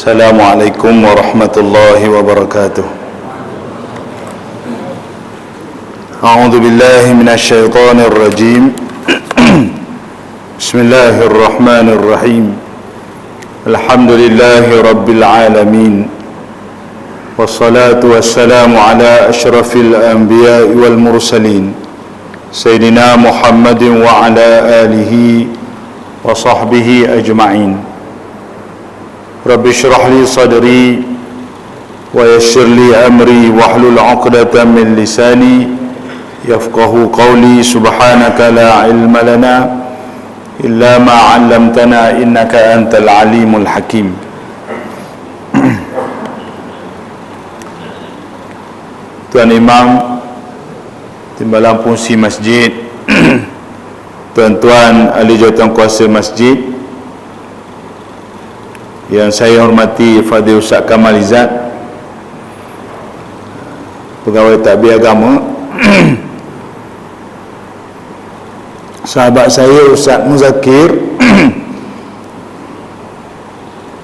Assalamualaikum warahmatullahi wabarakatuh. A'udzu billahi minasy syaithanir rajim. Bismillahirrahmanirrahim. Alhamdulillahi rabbil alamin. Wassalatu wassalamu ala asyrafil anbiya'i wal mursalin Sayyidina Muhammadin wa ala alihi wa sahbihi ajma'in. Rabbi syrah li sadri wa yassir li amri wahlul 'uqdatam min lisani yafqahu qawli. Subhanaka la ilma lana illa ma 'allamtana innaka antal alimul hakim. Tuan Imam, Timbalan Fungsi Masjid, tuan-tuan ahli jawatankuasa masjid yang saya hormati, Fadil Ustaz Kamal Izzat, pegawai takbir agama, sahabat saya Ustaz Muzakir,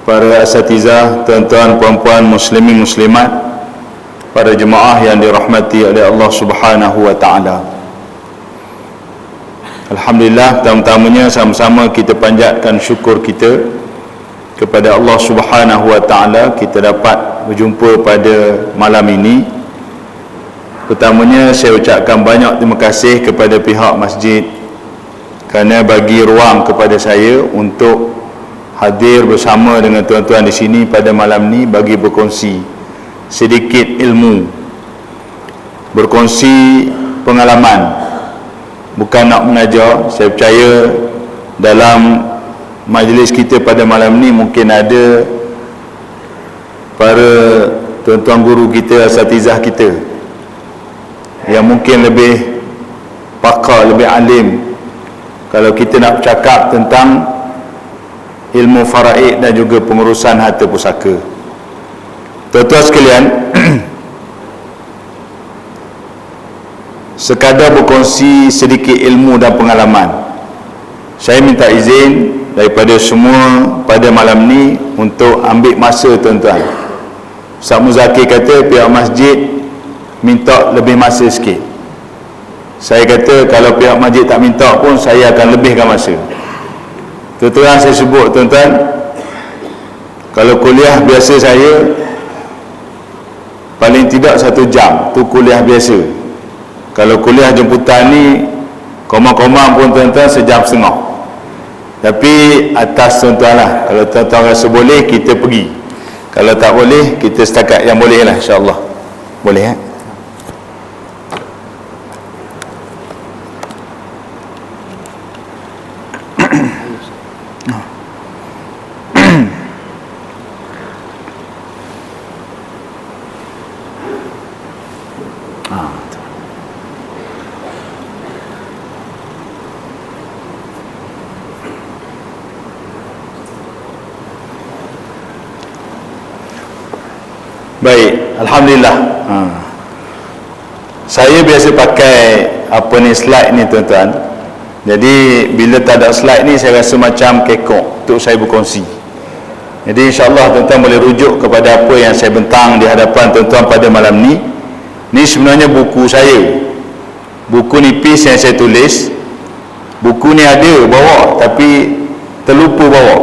para asatizah, tuan-tuan puan-puan muslimin muslimat, para jemaah yang dirahmati oleh Allah Subhanahu wa taala. Alhamdulillah, pertama-tamanya sama-sama kita panjatkan syukur kita kepada Allah Subhanahu wa taala kita dapat berjumpa pada malam ini. Pertamanya saya ucapkan banyak terima kasih kepada pihak masjid kerana bagi ruang kepada saya untuk hadir bersama dengan tuan-tuan di sini pada malam ni bagi berkongsi sedikit ilmu, berkongsi pengalaman, bukan nak mengajar. Saya percaya dalam majlis kita pada malam ni mungkin ada para tuan-tuan guru kita, asatizah kita yang mungkin lebih pakar, lebih alim kalau kita nak bercakap tentang ilmu faraid dan juga pengurusan harta pusaka. Tuan-tuan sekalian, sekadar berkongsi sedikit ilmu dan pengalaman, saya minta izin daripada semua pada malam ni untuk ambil masa tuan-tuan. Ustaz Muzakir kata pihak masjid minta lebih masa sikit. Saya kata kalau pihak masjid tak minta pun saya akan lebihkan masa. Tuan-tuan, saya sebut tuan-tuan, kalau kuliah biasa saya paling tidak 1 jam, tu kuliah biasa. Kalau kuliah jemputan ni koma-koma pun tuan-tuan 1.5 jam. Tapi atas tuan-tuan lah, kalau tuan-tuan rasa boleh kita pergi, kalau tak boleh kita setakat yang boleh lah, insyaAllah. Boleh Baik, Alhamdulillah. Saya biasa pakai apa ni, slide ni tuan-tuan. Jadi bila tak ada slide ni saya rasa macam kekok untuk saya berkongsi. Jadi insyaAllah tuan-tuan boleh rujuk kepada apa yang saya bentang di hadapan tuan-tuan pada malam ni. Ni sebenarnya buku saya, buku nipis yang saya tulis. Buku ni ada bawa tapi terlupa bawa.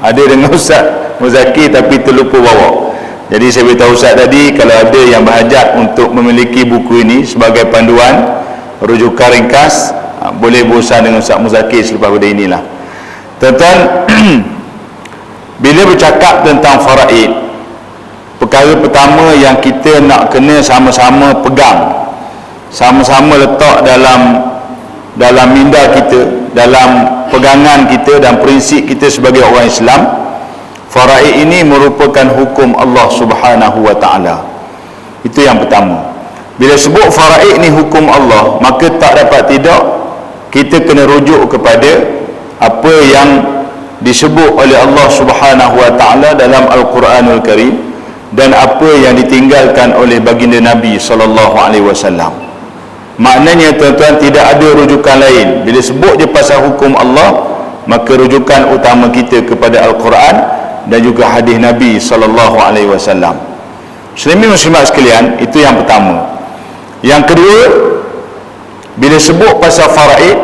Ada dengan Ustaz Muzakir tapi terlupa bawa. Jadi saya beritahu Ustaz tadi, kalau ada yang berhajat untuk memiliki buku ini sebagai panduan rujukan ringkas, boleh berusaha dengan Ustaz Muzakir selepas pada inilah. Tuan-tuan, bila bercakap tentang faraid, perkara pertama yang kita nak kena sama-sama pegang, sama-sama letak dalam minda kita, dalam pegangan kita dan prinsip kita sebagai orang Islam, faraid ini merupakan hukum Allah Subhanahu wa taala. Itu yang pertama. Bila sebut faraid ni hukum Allah, maka tak dapat tidak kita kena rujuk kepada apa yang disebut oleh Allah Subhanahu wa taala dalam Al-Quranul Karim dan apa yang ditinggalkan oleh baginda Nabi sallallahu alaihi wasallam. Maknanya tuan-tuan, tidak ada rujukan lain. Bila sebut je pasal hukum Allah, maka rujukan utama kita kepada Al-Quran dan juga hadis Nabi sallallahu alaihi wasallam. Muslimin muslimat sekalian, itu yang pertama. Yang kedua, bila sebut pasal faraid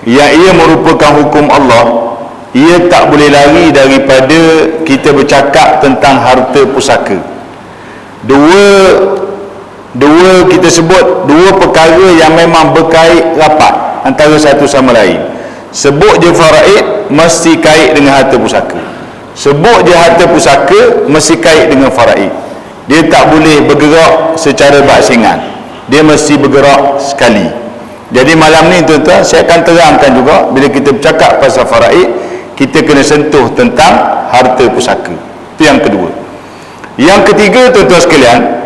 yang ia merupakan hukum Allah, ia tak boleh lari daripada kita bercakap tentang harta pusaka. Dua kita sebut dua perkara yang memang berkait rapat antara satu sama lain. Sebut je faraid, mesti kait dengan harta pusaka. Sebut je harta pusaka, mesti kait dengan faraid. Dia tak boleh bergerak secara bersaingan, dia mesti bergerak sekali. Jadi malam ni tuan-tuan, saya akan terangkan juga, bila kita bercakap pasal faraid, kita kena sentuh tentang harta pusaka. Itu yang kedua. Yang ketiga tuan-tuan sekalian,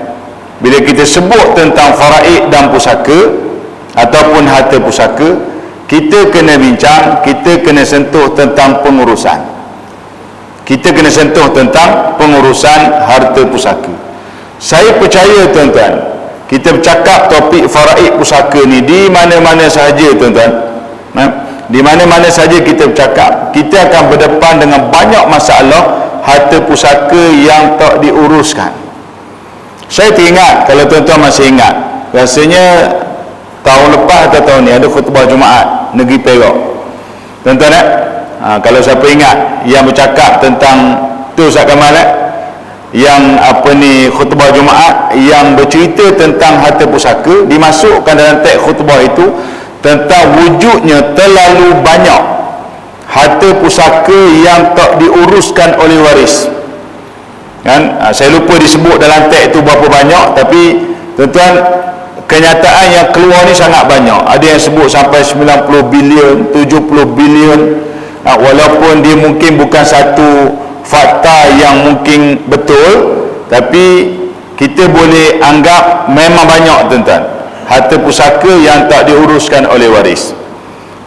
bila kita sebut tentang faraid dan pusaka ataupun harta pusaka, kita kena bincang, kita kena sentuh tentang pengurusan. Kita kena sentuh tentang pengurusan harta pusaka. Saya percaya tuan-tuan, kita bercakap topik faraid pusaka ni di mana-mana sahaja tuan-tuan, di mana-mana saja kita bercakap, kita akan berdepan dengan banyak masalah harta pusaka yang tak diuruskan. Saya teringat, kalau tuan-tuan masih ingat, rasanya tahun lepas atau tahun ni ada khutbah Jumaat negeri Perak, tuan-tuan kalau siapa ingat yang bercakap tentang tu Ustaz Kamal, yang khutbah Jumaat yang bercerita tentang harta pusaka, dimasukkan dalam teks khutbah itu tentang wujudnya terlalu banyak harta pusaka yang tak diuruskan oleh waris. Kan? Saya lupa disebut dalam teks itu berapa banyak, tapi tuan-tuan, kenyataan yang keluar ni sangat banyak. Ada yang sebut sampai 90 bilion, 70 bilion, walaupun dia mungkin bukan satu fakta yang mungkin betul, tapi kita boleh anggap memang banyak tuan-tuan harta pusaka yang tak diuruskan oleh waris.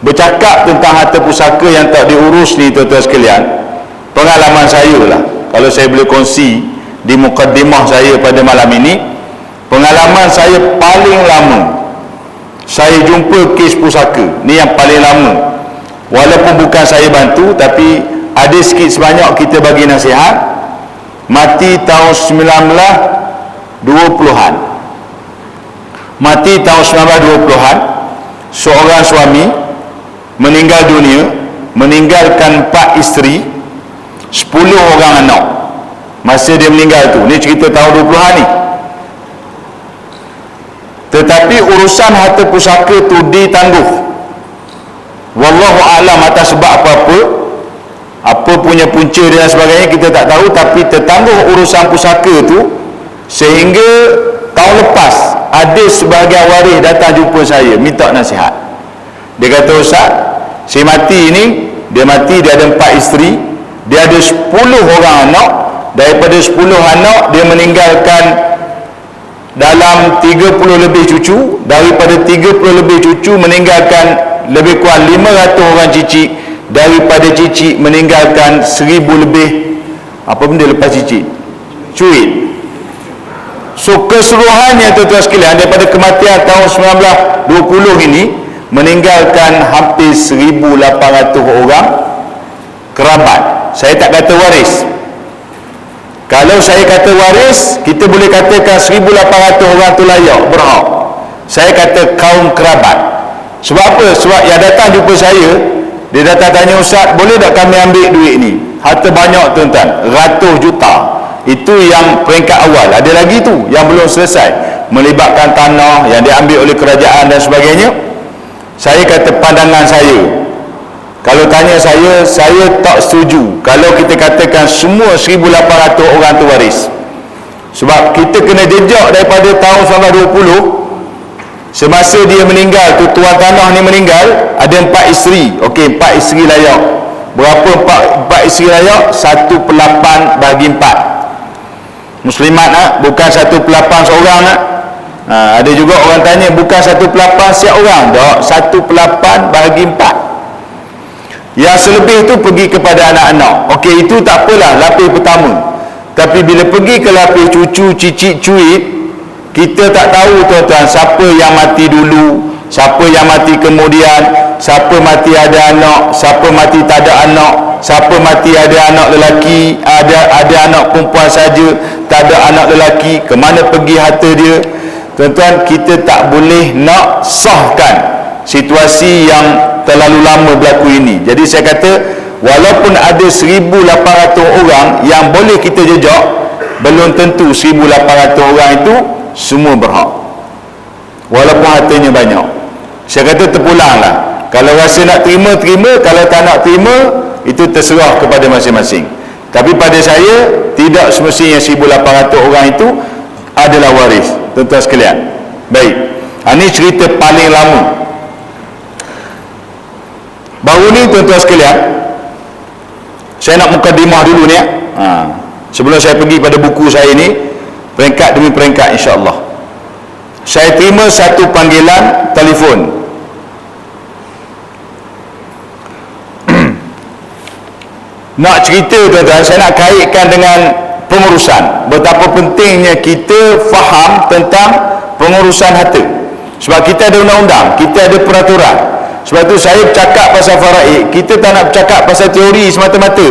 Bercakap tentang harta pusaka yang tak diurus ni tuan-tuan sekalian, pengalaman saya lah, kalau saya boleh kongsi di mukaddimah saya pada malam ini, pengalaman saya paling lama saya jumpa kes pusaka ni, yang paling lama, walaupun bukan saya bantu, tapi ada sikit sebanyak kita bagi nasihat. Mati tahun 1920-an, mati tahun 1920-an, seorang suami meninggal dunia, meninggalkan 4 isteri, 10 orang anak. Masa dia meninggal tu, ni cerita tahun 20-an ni. Tetapi urusan harta pusaka tu ditangguh, wallahu a'lam atas sebab apa punya punca dan sebagainya kita tak tahu, tapi tertangguh urusan pusaka tu sehingga tahun lepas ada sebahagian waris datang jumpa saya minta nasihat. Dia kata, Ustaz, saya mati ni, dia mati, dia ada 4 isteri, dia ada 10 orang anak. Daripada 10 anak, dia meninggalkan dalam 30 lebih cucu. Daripada 30 lebih cucu, meninggalkan lebih kurang 500 orang cicit. Daripada cicit, meninggalkan 1000 lebih apa benda lepas cicit? Cuit. So keseluruhannya tuan-tuan sekalian, daripada kematian tahun 1920 ini, meninggalkan hampir 1800 orang kerabat. Saya tak kata waris. Kalau saya kata waris, kita boleh katakan 1800 orang tu layak, berhak. Saya kata kaum kerabat. Sebab apa? Sebab yang datang jumpa saya, dia datang tanya, Ustaz, boleh tak kami ambil duit ni? Harta banyak tuan-tuan, ratus juta. Itu yang peringkat awal. Ada lagi tu yang belum selesai, melibatkan tanah yang diambil oleh kerajaan dan sebagainya. Saya kata pandangan saya, kalau tanya saya tak setuju kalau kita katakan semua 1800 orang tu waris. Sebab kita kena jejak daripada tahun 1920. Semasa dia meninggal tu, tuan tanah ni meninggal, ada 4 isteri. Okey, 4 isteri layak. Berapa 4 isteri layak? 1/8 bagi 4. Muslimat bukan 1/8 seorang ada juga orang tanya, bukan 1/8 setiap orang. Tak, 1/8 bagi 4. Yang selebih tu pergi kepada anak-anak. Okey, itu tak apalah, lapis pertama. Tapi bila pergi ke lapis cucu, cicit, cuit, kita tak tahu tuan-tuan siapa yang mati dulu, siapa yang mati kemudian. siapa mati ada anak, siapa mati tak ada anak, siapa mati ada anak lelaki, ada anak perempuan saja, tak ada anak lelaki, ke mana pergi harta dia. Tuan-tuan, kita tak boleh nak sahkan situasi yang terlalu lama berlaku ini. Jadi saya kata, walaupun ada 1,800 orang yang boleh kita jejak, belum tentu 1,800 orang itu semua berhak, walaupun hartanya banyak. Saya kata terpulanglah. Kalau rasa nak terima, terima. Kalau tak nak terima, itu terserah kepada masing-masing. Tapi pada saya, tidak semestinya 1,800 orang itu adalah waris, tuan-tuan sekalian. Baik, ini cerita paling lama. Baru ni tuan-tuan sekalian, saya nak mukadimah dulu ni. Sebelum saya pergi pada buku saya ni, peringkat demi peringkat, insya-Allah. Saya terima satu panggilan telefon. Nak cerita tuan-tuan, saya nak kaitkan dengan pengurusan. Betapa pentingnya kita faham tentang pengurusan harta. Sebab kita ada undang-undang, kita ada peraturan. Sebab tu saya bercakap pasal faraid, kita tak nak bercakap pasal teori semata-mata.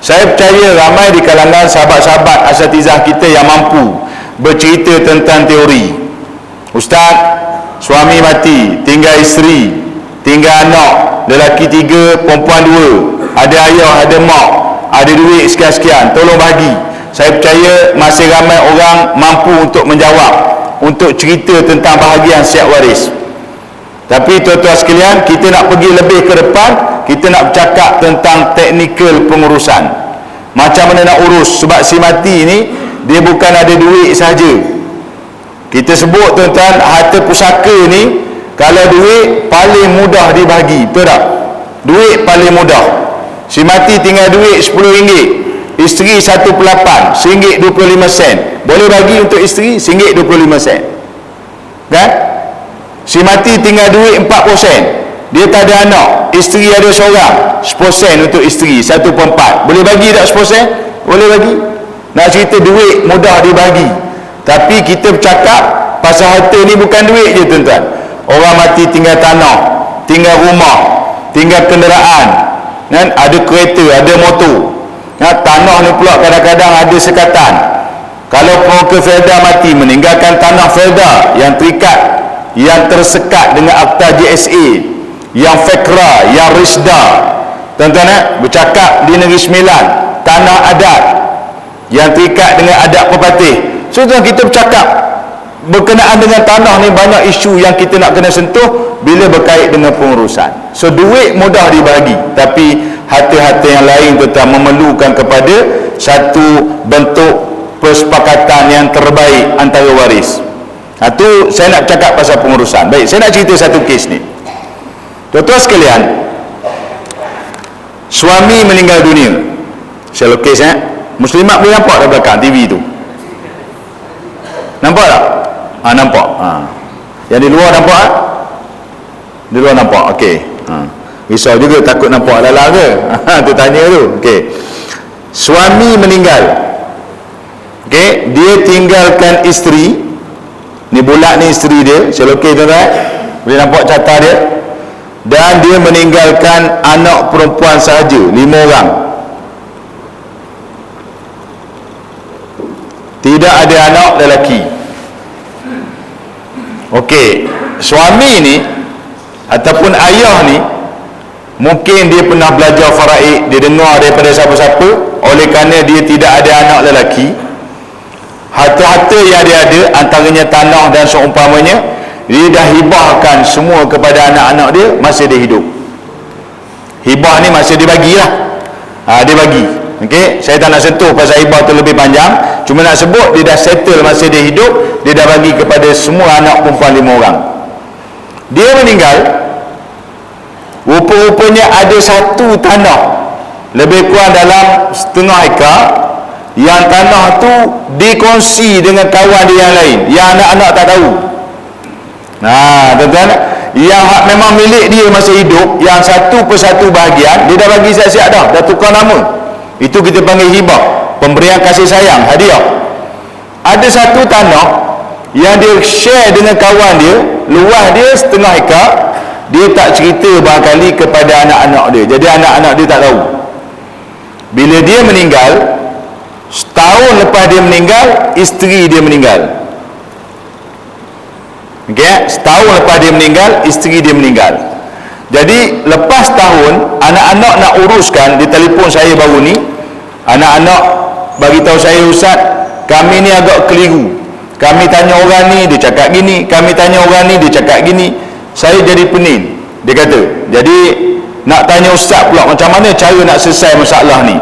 Saya percaya ramai di kalangan sahabat-sahabat asatizah kita yang mampu bercerita tentang teori. Ustaz, suami mati, tinggal isteri, tinggal anak, lelaki 3, perempuan 2, ada ayah, ada mak, ada duit sekian-sekian, tolong bagi. Saya percaya masih ramai orang mampu untuk menjawab, untuk cerita tentang bahagian siap waris. Tapi tuan-tuan sekalian, kita nak pergi lebih ke depan, kita nak bercakap tentang teknikal pengurusan. Macam mana nak urus, sebab si mati ni dia bukan ada duit saja. Kita sebut tuan-tuan, harta pusaka ni, kalau duit paling mudah dibagi, betul tak? Duit paling mudah. Si mati tinggal duit RM10, isteri 1/8, RM1.25. Boleh bagi untuk isteri RM1.25, kan? Si mati tinggal duit 4%, dia tak ada anak, isteri ada seorang, 10% untuk isteri, 1/4. Boleh bagi tak 10%? Boleh bagi. Nak cerita duit mudah dibagi. Tapi kita bercakap pasal harta ni bukan duit je tuan-tuan. Orang mati tinggal tanah, tinggal rumah, tinggal kenderaan, kan? Ada kereta, ada motor. Tanah ni pula kadang-kadang ada sekatan. Kalau peroka Felda mati, meninggalkan tanah Felda yang terikat, yang tersekat dengan akta JSA, yang FEKRA, yang RISDA. Tuan-tuan, bercakap di Negeri Sembilan, tanah adat yang terikat dengan adat pepatih. So tuan, kita bercakap berkenaan dengan tanah ni, banyak isu yang kita nak kena sentuh bila berkait dengan pengurusan. So duit mudah dibagi, tapi harta-harta yang lain tuan-tuan memerlukan kepada satu bentuk persepakatan yang terbaik antara waris. Itu saya nak cakap pasal pengurusan. Baik, saya nak cerita satu kes ni. Tuan-tuan sekalian, suami meninggal dunia. Saya lukis Muslimat boleh nampak dah belakang TV tu. Nampak tak? Nampak. Yang di luar nampak tak? Di luar nampak. Okey. Risau juga takut nampak lalang ke? Tu tanya tu. Okey. Suami meninggal. Okey, dia tinggalkan isteri. Ni bulat ni isteri dia. Saya lukis tuan-tuan. Boleh nampak carta dia. Dan dia meninggalkan anak perempuan sahaja, 5 orang. Tidak ada anak lelaki. Okey, suami ni ataupun ayah ni, mungkin dia pernah belajar faraid, dia dengar daripada siapa-siapa. Oleh kerana dia tidak ada anak lelaki, harta-harta yang dia ada, antaranya tanah dan seumpamanya, dia dah hibahkan semua kepada anak-anak dia masa dia hidup. Hibah ni masa dia bagilah. Dia bagi. Okey, saya tak nak sentuh pasal hibah tu lebih panjang. Cuma nak sebut dia dah settle masa dia hidup, dia dah bagi kepada semua anak perempuan 5 orang. Dia meninggal, rupa-rupanya ada satu tanah lebih kurang dalam setengah ekar, yang tanah tu dikongsi dengan kawan dia yang lain, yang anak-anak tak tahu. Tuan-tuan, yang memang milik dia masa hidup, yang 1/1 bahagian dia dah bagi siap-siap dah tukar nama. Itu kita panggil hibah, pemberian kasih sayang, hadiah. Ada satu tanah yang dia share dengan kawan dia, luas dia setengah ekar, dia tak cerita barangkali kepada anak-anak dia, jadi anak-anak dia tak tahu. Bila dia meninggal, setahun lepas dia meninggal, isteri dia meninggal. Okay? Setahun lepas dia meninggal, isteri dia meninggal. Jadi lepas tahun, anak-anak nak uruskan, dia telefon saya baru ni, anak-anak bagi tahu saya, Ustaz, kami ni agak keliru. Kami tanya orang ni, dia cakap gini. Kami tanya orang ni, dia cakap gini. Saya jadi pening. Dia kata, jadi nak tanya Ustaz pula, macam mana cara nak selesai masalah ni?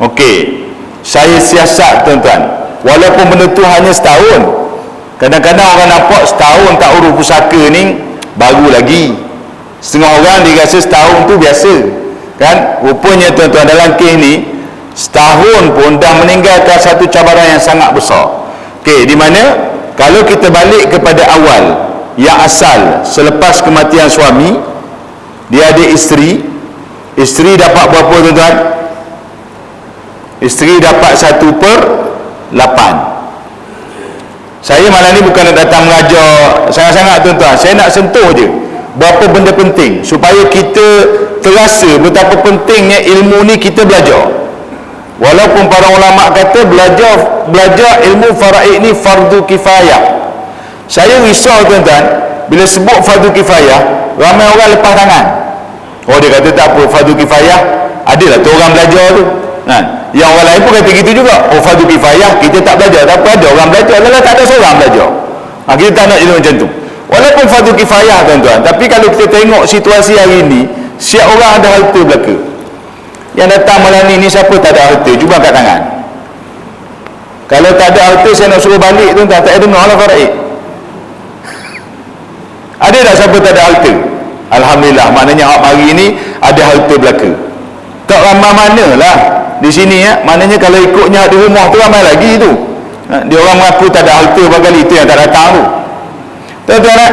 Okey, saya siasat, tuan-tuan. Walaupun benda tu hanya setahun. Kadang-kadang orang nampak setahun tak urus pusaka ni baru lagi. Setengah orang dia rasa setahun tu biasa, kan? Rupanya tuan-tuan, dalam kes ni setahun pun dah meninggalkan satu cabaran yang sangat besar. Okey, di mana kalau kita balik kepada awal yang asal, selepas kematian suami, dia ada isteri. Isteri dapat berapa, tuan-tuan? Isteri dapat 1/8. Saya malam ni bukan nak datang mengajar sangat-sangat, tuan-tuan. Saya nak sentuh je berapa benda penting supaya kita terasa betapa pentingnya ilmu ni kita belajar. Walaupun para ulama kata belajar ilmu faraid ni fardu kifayah. Saya risau, tuan-tuan, bila sebut fardu kifayah, ramai orang lepas tangan. Oh, dia kata tak apa, fardu kifayah adalah tu orang belajar tu, kan? Yang orang lain pun kata gitu juga. Oh, fardu kifayah kita tak belajar, tak apa, ada orang belajar, lelah tak ada seorang belajar. Kita tak nak jadi macam tu. Walaupun fardu kifayah, tuan-tuan, tapi kalau kita tengok situasi hari ini, siap orang ada harta belaka. Yang datang malam ni siapa tak ada harta? Cuba angkat tangan. Kalau tak ada harta, saya nak suruh balik, tuan-tuan. Tak ada dengar lah faraid. Ada tak siapa tak ada harta? Alhamdulillah, maknanya hari ni ada harta belaka. Tak ramai mana lah di sini, ya. Maknanya kalau ikutnya di rumah tu ramai lagi tu. Dia orang mengaku tak ada harta, barangkali itu yang tak datang tu. Tuan-tuan,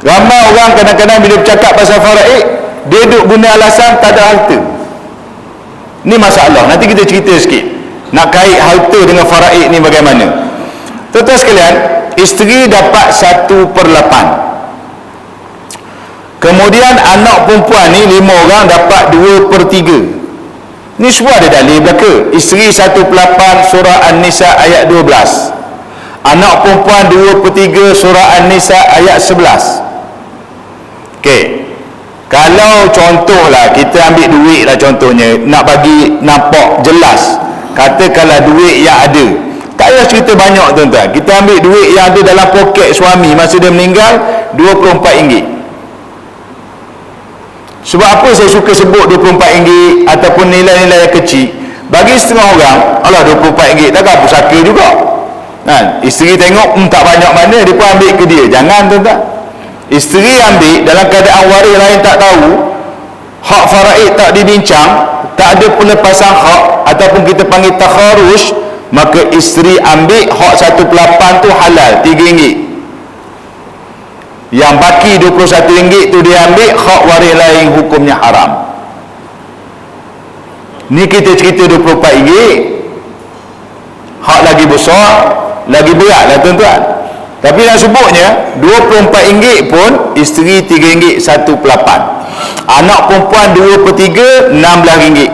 ramai orang kadang-kadang bila bercakap pasal faraid, dia duk guna alasan tak ada harta. Ni masalah. Nanti kita cerita sikit nak kait harta dengan faraid ni bagaimana. Tuan-tuan sekalian, isteri dapat 1/8. Kemudian anak perempuan ni 5 orang dapat 2/3. Ni semua ada dalil belaka. Isteri 1/8 surah An-Nisa ayat 12. Anak perempuan 2/3 surah An-Nisa ayat 11. Okey. Kalau contohlah kita ambil duit lah, contohnya nak bagi nampak jelas, katakanlah duit yang ada, tak payah cerita banyak, tuan-tuan. Kita ambil duit yang ada dalam poket suami masa dia meninggal, RM24. Sebab apa saya suka sebut RM24 ataupun nilai-nilai yang kecil? Bagi setengah orang, alah RM24 takkan pusaka juga, kan? Isteri tengok tak banyak mana, dia pun ambil ke dia. Jangan, tuan-tuan. Isteri ambil dalam keadaan waris lain tak tahu, hak faraid tak dibincang, tak ada pelepasan hak ataupun kita panggil takharuj, maka isteri ambil hak 1/8 tu halal, RM3. Yang baki RM21 tu dia ambil, hak waris lain hukumnya haram. Ni kita cerita RM24, hak lagi besar, lagi berat lah, tuan-tuan. Tapi nak sebutnya RM24 pun isteri RM3 1/8. Anak perempuan 2/3 RM16.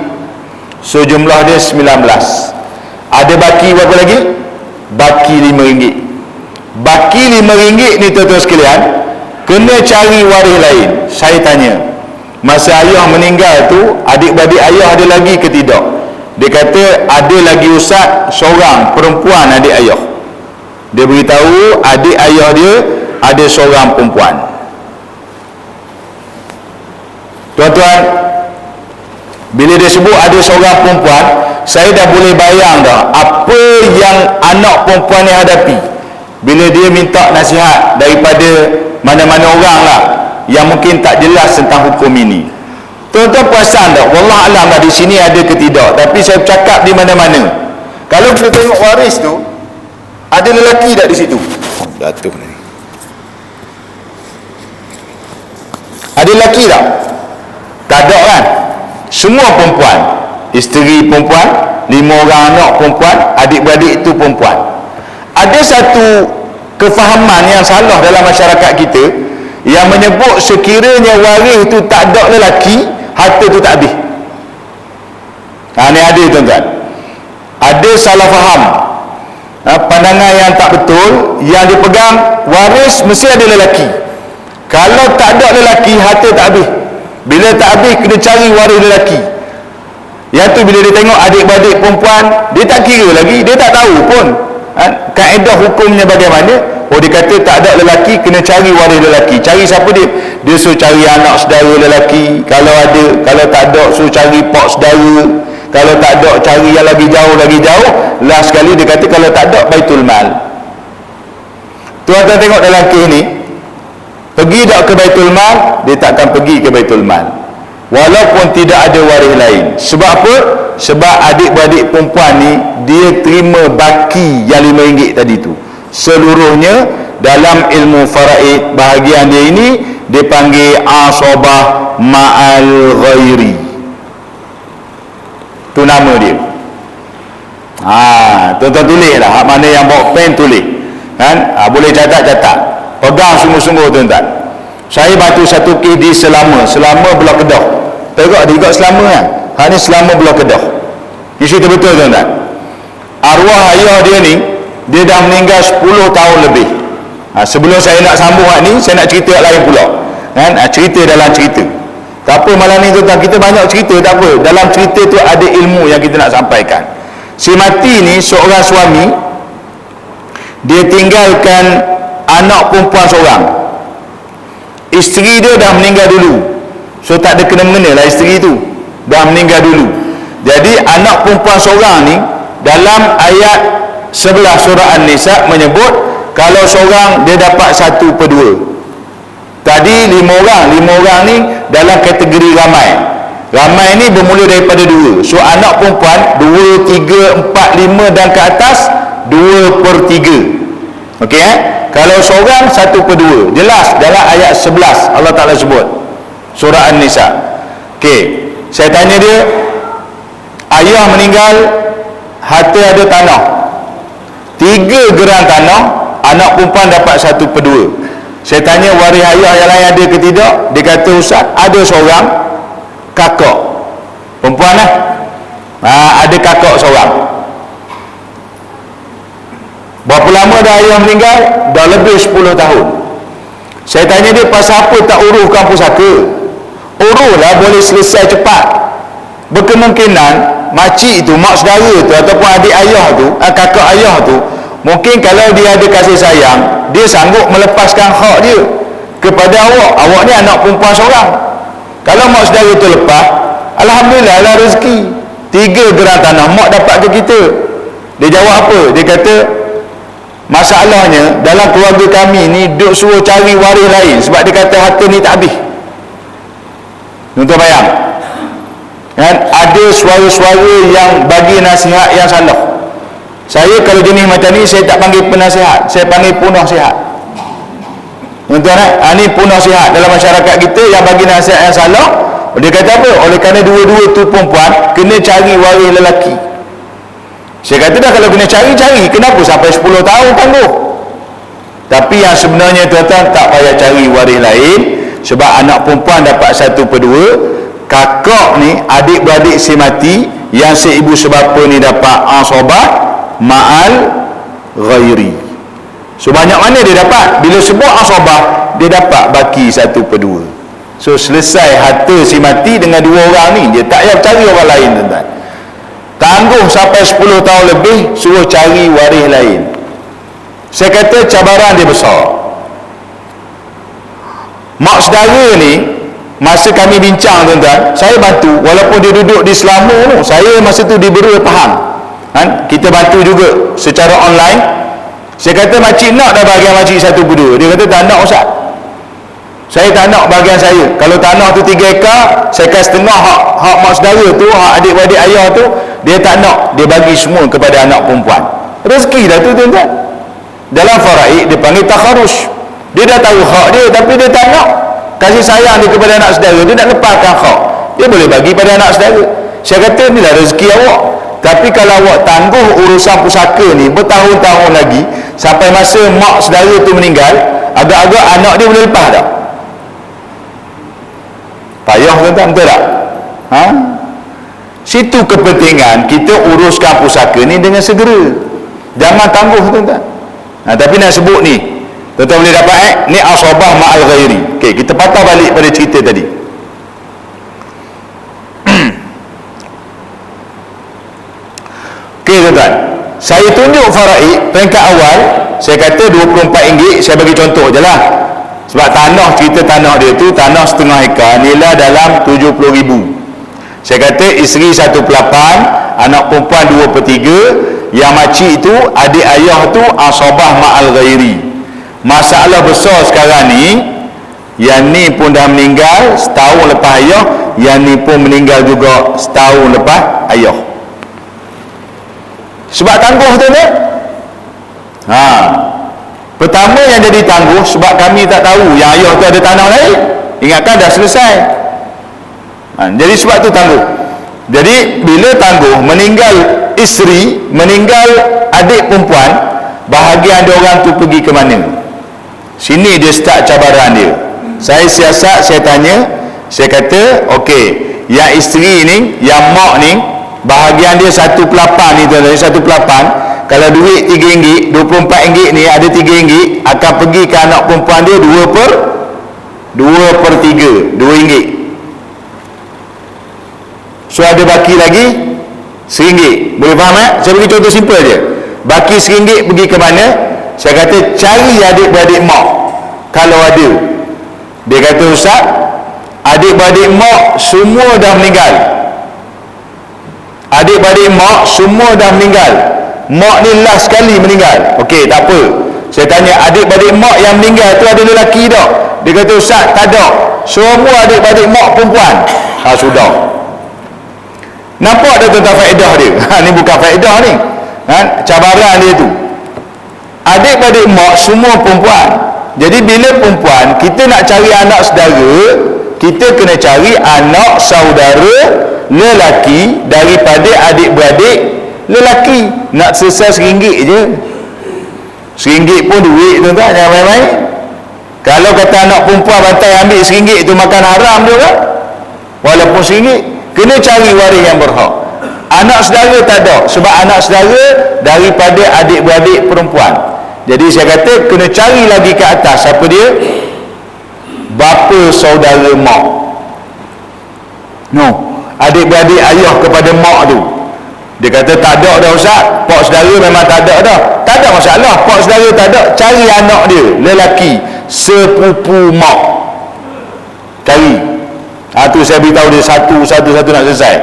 So jumlah dia 19. Ada baki berapa lagi? Baki RM5. Baki RM5 ni, tuan-tuan sekalian, kena cari waris lain. Saya tanya, masa ayah meninggal tu, adik-beradik ayah ada lagi ke tidak? Dia kata ada lagi, ustaz, seorang perempuan adik ayah. Dia beritahu adik ayah dia ada seorang perempuan. Tuan-tuan, bila dia sebut ada seorang perempuan, saya dah boleh bayang dah apa yang anak perempuan ni hadapi bila dia minta nasihat daripada mana-mana orang lah yang mungkin tak jelas tentang hukum ini. Tuan-tuan perasan tak? Wallah alam lah di sini ada ke tidak, tapi saya bercakap di mana-mana. Kalau kita tengok waris tu, ada lelaki tak di situ? Jatuh ni. Ada lelaki tak? Tak ada, kan? Semua perempuan. Isteri perempuan, 5 orang anak perempuan, adik-beradik itu perempuan. Ada satu kefahaman yang salah dalam masyarakat kita. yang menyebut sekiranya waris itu tak ada lelaki, harta itu tak habis. Ni ada tuan-tuan, ada salah faham, pandangan yang tak betul, yang dipegang waris mesti ada lelaki. Kalau tak ada lelaki, harta tak habis. Bila tak habis, kena cari waris lelaki. Yang tu bila dia tengok adik-beradik perempuan, dia tak kira lagi, dia tak tahu pun kaedah hukumnya bagaimana. Dia kata tak ada lelaki, kena cari waris lelaki. Cari siapa dia? Dia suruh cari anak saudara lelaki kalau ada, kalau tak ada suruh cari pak saudara, kalau tak ada cari yang lagi jauh. Last sekali dia kata kalau tak ada, Baitul Mal. Tuan-tuan tengok dalam kes ni, pergi tak ke Baitul Mal, dia takkan pergi ke Baitul Mal walaupun tidak ada waris lain. Sebab apa? Sebab adik-beradik perempuan ni dia terima baki yang RM5 tadi tu seluruhnya. Dalam ilmu faraid bahagian dia ini dipanggil asabah ma'al ghairi, tu nama dia. Tuan-tuan tulis lah, hak mana yang bawa pen tulis kan, boleh catat, pegang sungguh-sungguh tuan-tuan. Saya bantu satu kes di Selama Belah Kedah. Tengok dia juga Selama kan, hak ni Selama Belah Kedah. Ini cerita betul tuan-tuan. Arwah ayah dia ni, dia dah meninggal 10 tahun lebih. Sebelum saya nak sambung hak ni, saya nak cerita lain pula kan, cerita dalam cerita. Tak apa malam ni tuan-tuan, kita banyak cerita, tak apa. Dalam cerita tu ada ilmu yang kita nak sampaikan. Si mati ni seorang suami, dia tinggalkan anak perempuan seorang. Isteri dia dah meninggal dulu, so tak ada kena-mengena lah, isteri tu dah meninggal dulu. Jadi anak perempuan seorang ni, dalam ayat 11 surah An-Nisa menyebut kalau seorang dia dapat 1/2. Tadi 5 orang ni dalam kategori ramai ni bermula daripada 2. So anak perempuan 2, 3, 4, 5 dan ke atas 2/3. Okey Kalau seorang 1/2. Jelas dalam ayat 11 Allah Ta'ala sebut surah An-Nisa. Okey, saya tanya dia, ayah meninggal, harta ada tanah 3 geran tanah, anak perempuan dapat 1/2. Saya tanya waris ayah yang lain ada ke tidak? Dia kata, Ustaz, ada seorang kakak perempuan lah, ada kakak seorang. Berapa lama dah ayah meninggal? Dah lebih 10 tahun. Saya tanya dia, pasal apa tak uruskan pusaka? Uruslah, boleh selesai cepat. Berkemungkinan makcik tu, mak saudara tu, ataupun adik ayah tu, kakak ayah tu, mungkin kalau dia ada kasih sayang, dia sanggup melepaskan hak dia kepada awak. Awak ni anak perempuan seorang. Kalau mak saudara tu lepas, alhamdulillah lah rezeki. 3 geran tanah mak dapat ke kita. Dia jawab apa? Dia kata, masalahnya dalam keluarga kami ni duk suruh cari waris lain, sebab dia kata harta ni tak habis. Tuan bayang kan, ada suara-suara yang bagi nasihat yang salah. Saya kalau jenis macam ni, saya tak panggil penasihat, saya panggil penasihat. Tuan-tuan, ni penasihat dalam masyarakat kita yang bagi nasihat yang salah. Dia kata apa? Oleh kerana dua-dua tu perempuan, kena cari waris lelaki. Saya kata dah, kalau kena cari, kenapa sampai 10 tahun tangguh? Tapi yang sebenarnya tuan-tuan, tak payah cari waris lain, sebab anak perempuan dapat 1/2. Kakak ni, adik-beradik si mati, yang si ibu sebapa ni dapat asabah ma'al ghairi. So banyak mana dia dapat? Bila sebut asabah, dia dapat baki 1/2. So selesai harta si mati dengan 2 orang ni. Dia tak payah cari orang lain tuan-tuan. Tangguh sampai 10 tahun lebih, suruh cari waris lain. Saya kata cabaran dia besar. Mak saudara ni, masa kami bincang tuan-tuan, saya bantu, walaupun dia duduk di Selangor, saya masa tu di Berua Pahang kan? Kita bantu juga secara online. Saya kata, makcik nak dah bahagian makcik 1/2. Dia kata, tak nak Ustaz, saya tak nak bahagian saya. Kalau tanah tu 3 ekar, saya kasih setengah hak mak saudara tu, hak adik-beradik ayah tu, dia tak nak, dia bagi semua kepada anak perempuan. Rezeki dah tu tuan-tuan. Dalam faraid dia panggil takharus. Dia dah tahu hak dia, tapi dia tak nak kasih sayang dia kepada anak saudara, dia nak lepaskan hak, dia boleh bagi pada anak saudara. Saya kata, inilah rezeki awak. Tapi kalau awak tangguh urusan pusaka ni bertahun-tahun lagi, sampai masa mak saudara tu meninggal, agak-agak anak dia boleh lepas tak? Payah tuan-tuan, betul tak? Ha? Situ kepentingan kita uruskan pusaka ni dengan segera. Jangan tangguh tuan-tuan. Tapi nak sebut ni, tuan-tuan boleh dapat ni asabah ma'al ghairi. Okey, kita patah balik pada cerita tadi. Okey tuan-tuan, saya tunjuk faraid peringkat awal. Saya kata RM24, saya bagi contoh je lah. Sebab tanah, cerita tanah dia tu tanah setengah ekar, nilai dalam 70,000. Saya kata isteri 1/8, anak perempuan 2/3, yang makcik tu, adik ayah tu asabah ma'al ghairi. Masalah besar sekarang ni, yang ni pun dah meninggal setahun lepas ayah, yang ni pun meninggal juga setahun lepas ayah. Sebab tangguh tu tak? Pertama yang jadi tangguh sebab kami tak tahu yang ayah tu ada tanah lain. Ingatkan dah selesai. Jadi sebab tu tangguh. Jadi bila tangguh, meninggal isteri, meninggal adik perempuan, bahagian dia orang tu pergi ke mana? Sini dia start cabaran dia. Saya siasat, saya tanya, saya kata okey, yang isteri ni, yang mak ni, bahagian dia 1/8 ni tuan-tuan, 1/8. Kalau duit RM3, RM24 ni ada RM3, akan pergi ke anak perempuan dia 2/3, RM2. So ada baki lagi RM1. Boleh faham tak? Saya bagi contoh simple je. Baki RM1 pergi ke mana? Saya kata cari adik-beradik mak kalau ada. Dia kata ustaz, adik-beradik mak semua dah meninggal. Adik-beradik mak semua dah meninggal. Mak ni last sekali meninggal. Okey, tak apa. Saya tanya, adik-beradik mak yang meninggal tu ada lelaki tak? Dia kata ustaz, tak ada. Semua adik-beradik mak perempuan. Sudah. Nampak dah tentang faedah dia. Ni bukan faedah ni. Cabaran dia tu. Adik-beradik mak semua perempuan. Jadi bila perempuan, kita nak cari anak saudara, kita kena cari anak saudara lelaki daripada adik-beradik lelaki. Nak selesai RM1 je. RM1 pun duit tuan-tuan, jangan main-main. Kalau kata anak perempuan bantai ambil RM1 tu makan haram dia kan? Walaupun RM1, kena cari waris yang berhak. Anak saudara tak ada, sebab anak saudara daripada adik-beradik perempuan. Jadi saya kata kena cari lagi ke atas. Siapa dia? Bapa saudara mak. No, adik-beradik ayah kepada mak tu. Dia kata tak ada dah ustaz, pak saudara memang tak ada dah. Tak ada masalah, pak saudara tak ada, cari anak dia lelaki sepupu mak, cari. Tu saya beritahu dia satu nak selesai.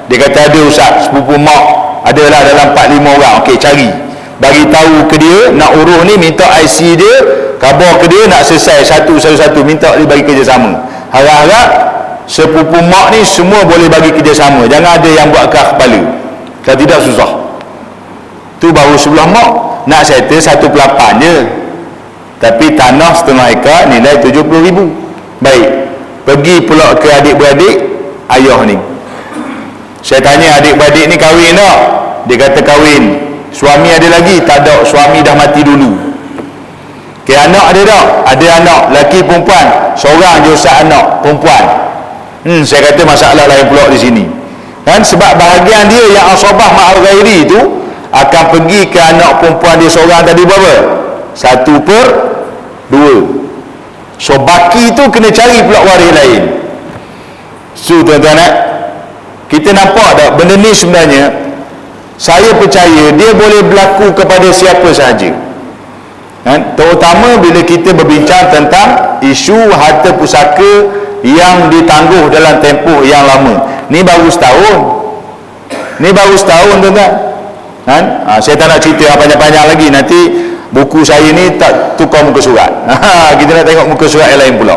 Dia kata ada ustaz, sepupu mak adalah dalam 4-5 orang. Okey, cari, bagi tahu ke dia nak urus ni, minta IC dia, khabar ke dia nak selesai satu-satu, minta dia bagi kerjasama. Harap-harap sepupu mak ni semua boleh bagi kerjasama, jangan ada yang buat keras kepala. Kalau tidak susah. Tu baru sebelah mak nak settle 1/8 je. Tapi tanah setengah ekar nilai 70,000. Baik, pergi pula ke adik-beradik ayah ni. Saya tanya, adik-beradik ni kahwin tak? Dia kata kahwin. Suami ada lagi? Tak ada, suami dah mati dulu. Okay, anak ada tak? Ada anak, lelaki perempuan. Seorang je ustaz anak perempuan. Saya kata masalah lain pula di sini. Dan sebab bahagian dia yang asabah ma'al ghairi tu akan pergi ke anak perempuan dia seorang tadi berapa? 1/2. So baki tu kena cari pula waris lain. So tuan-tuan, kita nampak tak benda ni sebenarnya, saya percaya dia boleh berlaku kepada siapa sahaja. Terutama bila kita berbincang tentang isu harta pusaka yang ditangguh dalam tempoh yang lama. Ni baru setahun. Tuan-tuan. Saya tak nak cerita panjang-panjang lagi. Nanti buku saya ni tak tukar muka surat. Kita nak tengok muka surat yang lain pula.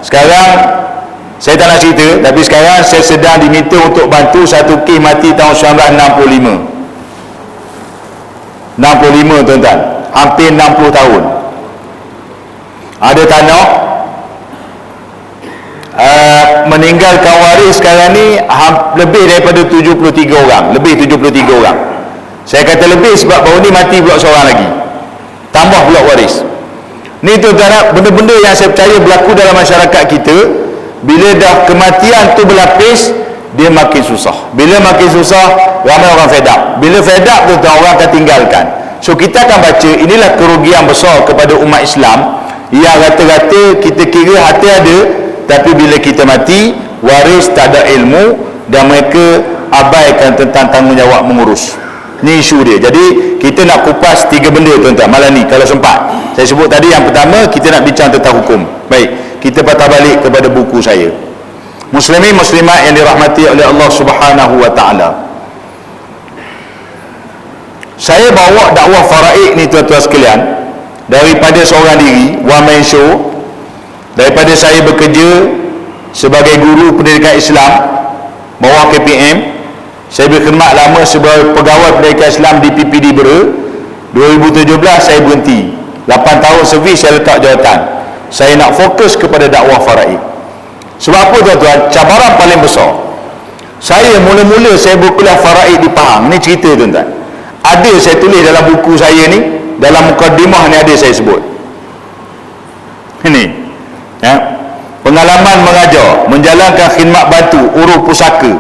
Sekarang saya tak nak cerita, tapi sekarang saya sedang diminta untuk bantu satu kes mati tahun 1965. 65 tuan-tuan, hampir 60 tahun. Ada tanah, meninggalkan waris sekarang ni lebih daripada 73 orang. Lebih 73 orang. Saya kata lebih sebab baru ni mati pula seorang lagi, tambah pula waris. Ni tuan-tuan, benda-benda yang saya percaya berlaku dalam masyarakat kita. Bila dah kematian tu berlapis, dia makin susah. Bila makin susah, ramai orang fed up. Bila fed up tu orang akan tinggalkan. So kita akan baca, inilah kerugian besar kepada umat Islam yang rata-rata kita kira harta ada, tapi bila kita mati, waris tak ada ilmu dan mereka abaikan tentang tanggungjawab mengurus. Ni isu dia. Jadi kita nak kupas 3 benda tuan-tuan malam ni kalau sempat. Saya sebut tadi yang pertama, kita nak bincang tentang hukum. Baik, kita patah balik kepada buku saya. Muslimin muslimat yang dirahmati oleh Allah Subhanahu wa taala. Saya bawa dakwah faraid ni tuan-tuan sekalian daripada seorang diri, one man show, daripada saya bekerja sebagai guru pendidikan Islam bawah KPM. Saya berkhidmat lama sebagai pegawai pendidikan Islam di PPD Bera. 2017 saya berhenti. 8 tahun servis saya letak jawatan. Saya nak fokus kepada dakwah faraid. Sebab apa tuan-tuan? Cabaran paling besar. Saya mula-mula saya berkuliah faraid di Pahang. Ni cerita tuan-tuan. Ada saya tulis dalam buku saya ni, dalam mukadimah ni ada saya sebut. Ini. Ya. Pengalaman mengajar, menjalankan khidmat bantu, urus pusaka,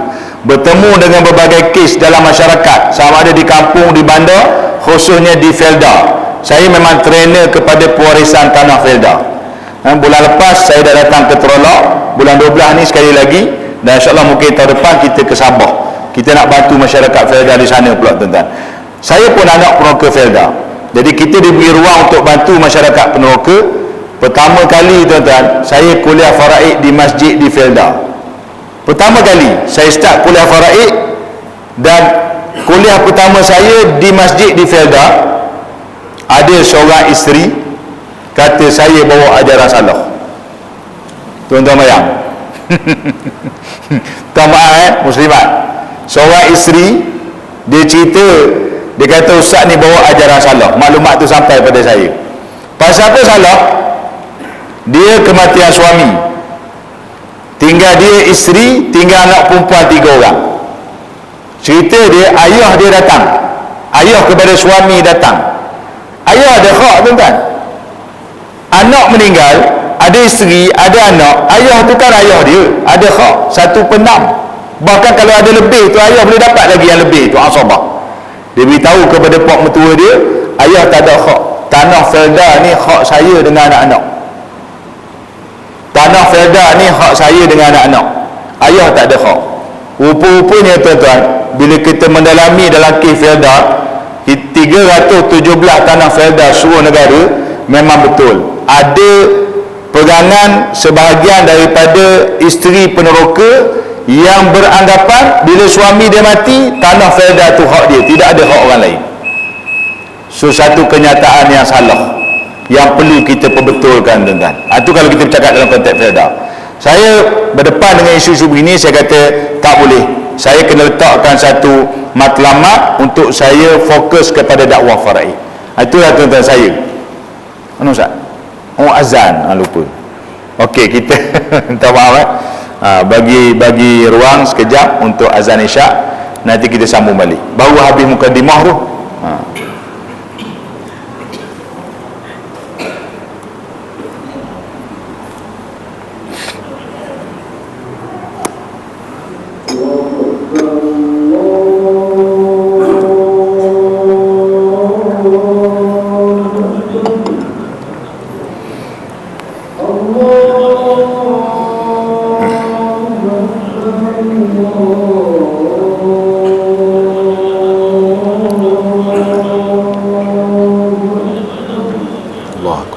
bertemu dengan berbagai kes dalam masyarakat, sama ada di kampung, di bandar, khususnya di Felda. Saya memang trainer kepada pewarisan tanah Felda. Bulan lepas saya dah datang ke Terolak, bulan 12 ni sekali lagi, dan insyaAllah mungkin tahun depan kita ke Sabah. Kita nak bantu masyarakat Felda di sana pula tuan-tuan. Saya pun anak peneroka Felda, jadi kita diberi ruang untuk bantu masyarakat peneroka. Pertama kali tuan-tuan, saya kuliah faraid di masjid di Felda. Pertama kali saya start kuliah faraid, dan kuliah pertama saya di masjid di Felda. Ada seorang isteri kata saya bawa ajaran salah. Tuan-tuan bayang. Tuan maaf muslimat. Seorang isteri dia cerita, dia kata ustaz ni bawa ajaran salah. Maklumat tu sampai pada saya. Pasal apa salah? Dia kematian suami, tinggal dia isteri, tinggal anak perempuan 3 orang. Cerita dia, ayah dia datang, ayah kepada suami datang. Ayah ada hak tuan-tuan. Anak meninggal, ada isteri, ada anak, ayah tu kan ayah dia, ada hak 1/6. Bahkan kalau ada lebih tu, ayah boleh dapat lagi yang lebih tu, asabah. Dia beritahu kepada pak mertua dia, ayah tak ada hak. Tanah Felda ni hak saya dengan anak-anak. Tanah Felda ni hak saya dengan anak-anak. Ayah tak ada hak. Rupa-rupanya tuan-tuan, bila kita mendalami dalam kes Felda, 317 tanah Felda seluruh negara, memang betul ada pegangan sebahagian daripada isteri peneroka yang beranggapan bila suami dia mati, tanah Felda tu hak dia, tidak ada hak orang lain. So satu kenyataan yang salah yang perlu kita perbetulkan tuan-tuan. Itu kalau kita bercakap dalam konteks Felda. Saya berdepan dengan isu-isu begini, saya kata tak boleh. Saya kena letakkan satu matlamat untuk saya fokus kepada dakwah faraid. Itulah tuan-tuan saya. Mana Ustaz? Oh azan, lupa. Okey, kita minta maaf bagi ruang sekejap untuk azan isyak. Nanti kita sambung balik. Baru habis mukadimah tu. Allah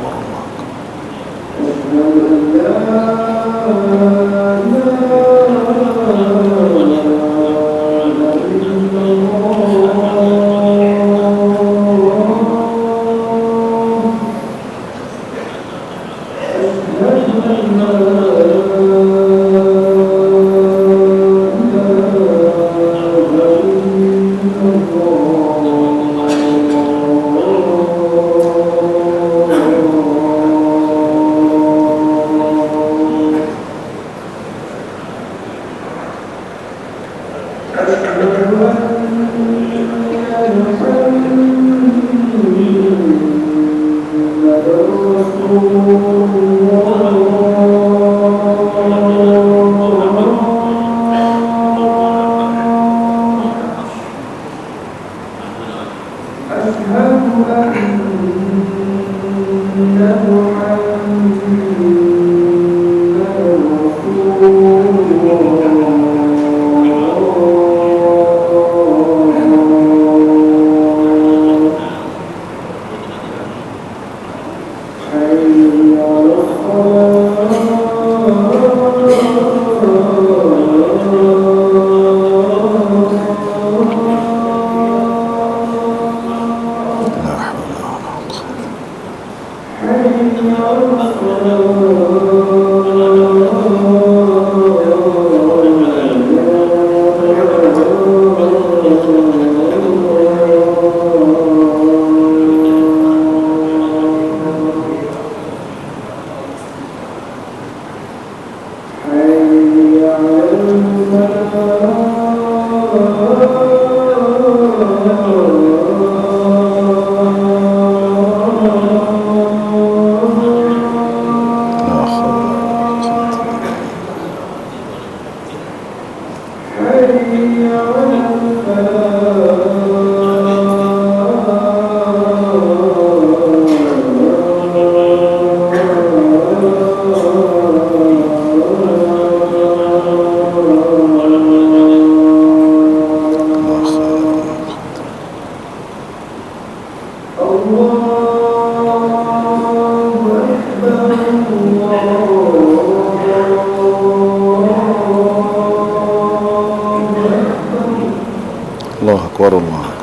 Allahu Akbar, Allahu Akbar.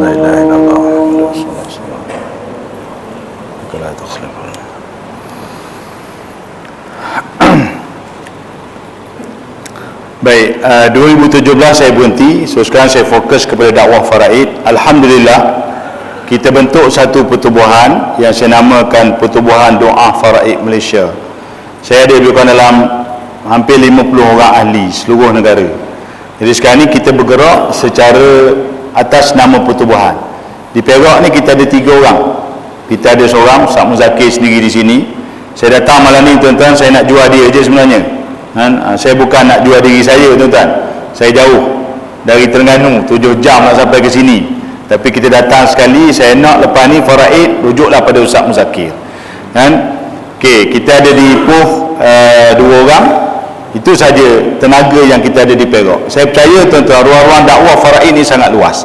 La ilaha illallah Muhammadur Rasulullah. La takhlif. Baik, 2017 saya berhenti. So sekarang saya fokus kepada dakwah faraid. Alhamdulillah, kita bentuk satu pertubuhan yang saya namakan Pertubuhan Doa Faraid Malaysia. Saya ada lebih kurang dalam hampir 50 orang ahli seluruh negara. Jadi sekarang ni kita bergerak secara atas nama pertubuhan. Di Perak ni kita ada 3 orang. Kita ada seorang, Ustaz Muzakir sendiri di sini. Saya datang malam ni tuan-tuan, saya nak jual dia je sebenarnya. Saya bukan nak jual diri saya tuan-tuan. Saya jauh dari Terengganu 7 jam nak sampai ke sini, tapi kita datang sekali. Saya nak lepas ni faraid rujuklah pada Ustaz Muzakir. Okey, kita ada di Ipoh 2 orang. Itu saja tenaga yang kita ada di Perak. Saya percaya tuan-tuan, ruang-ruang dakwah faraid ni sangat luas.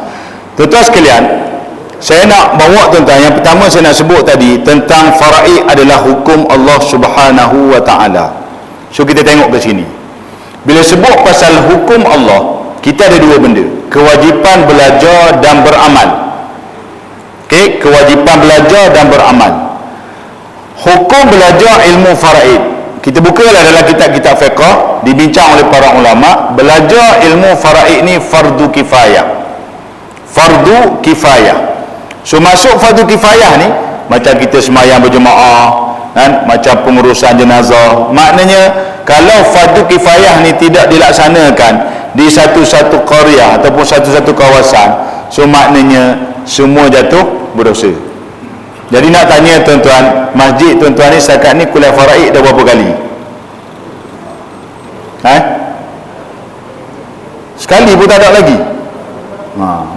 Tuan-tuan sekalian, saya nak bawa tuan-tuan, yang pertama saya nak sebut tadi tentang faraid adalah hukum Allah Subhanahu wa taala. So kita tengok ke sini. Bila sebut pasal hukum Allah, kita ada 2 benda. Kewajipan belajar dan beramal. Okey, kewajipan belajar dan beramal. Hukum belajar ilmu faraid. Kita bukalah dalam kitab-kitab fiqh, dibincang oleh para ulama, belajar ilmu faraid ni fardu kifayah. Fardu kifayah. So masuk fardu kifayah ni macam kita sembahyang berjemaah, macam pengurusan jenazah. Maknanya kalau fardu kifayah ni tidak dilaksanakan di satu-satu qaryah ataupun satu-satu kawasan, so maknanya semua jatuh berdosa. Jadi nak tanya tuan-tuan, masjid tuan-tuan ni setakat ni kuliah faraid dah berapa kali? Sekali pun tak ada lagi.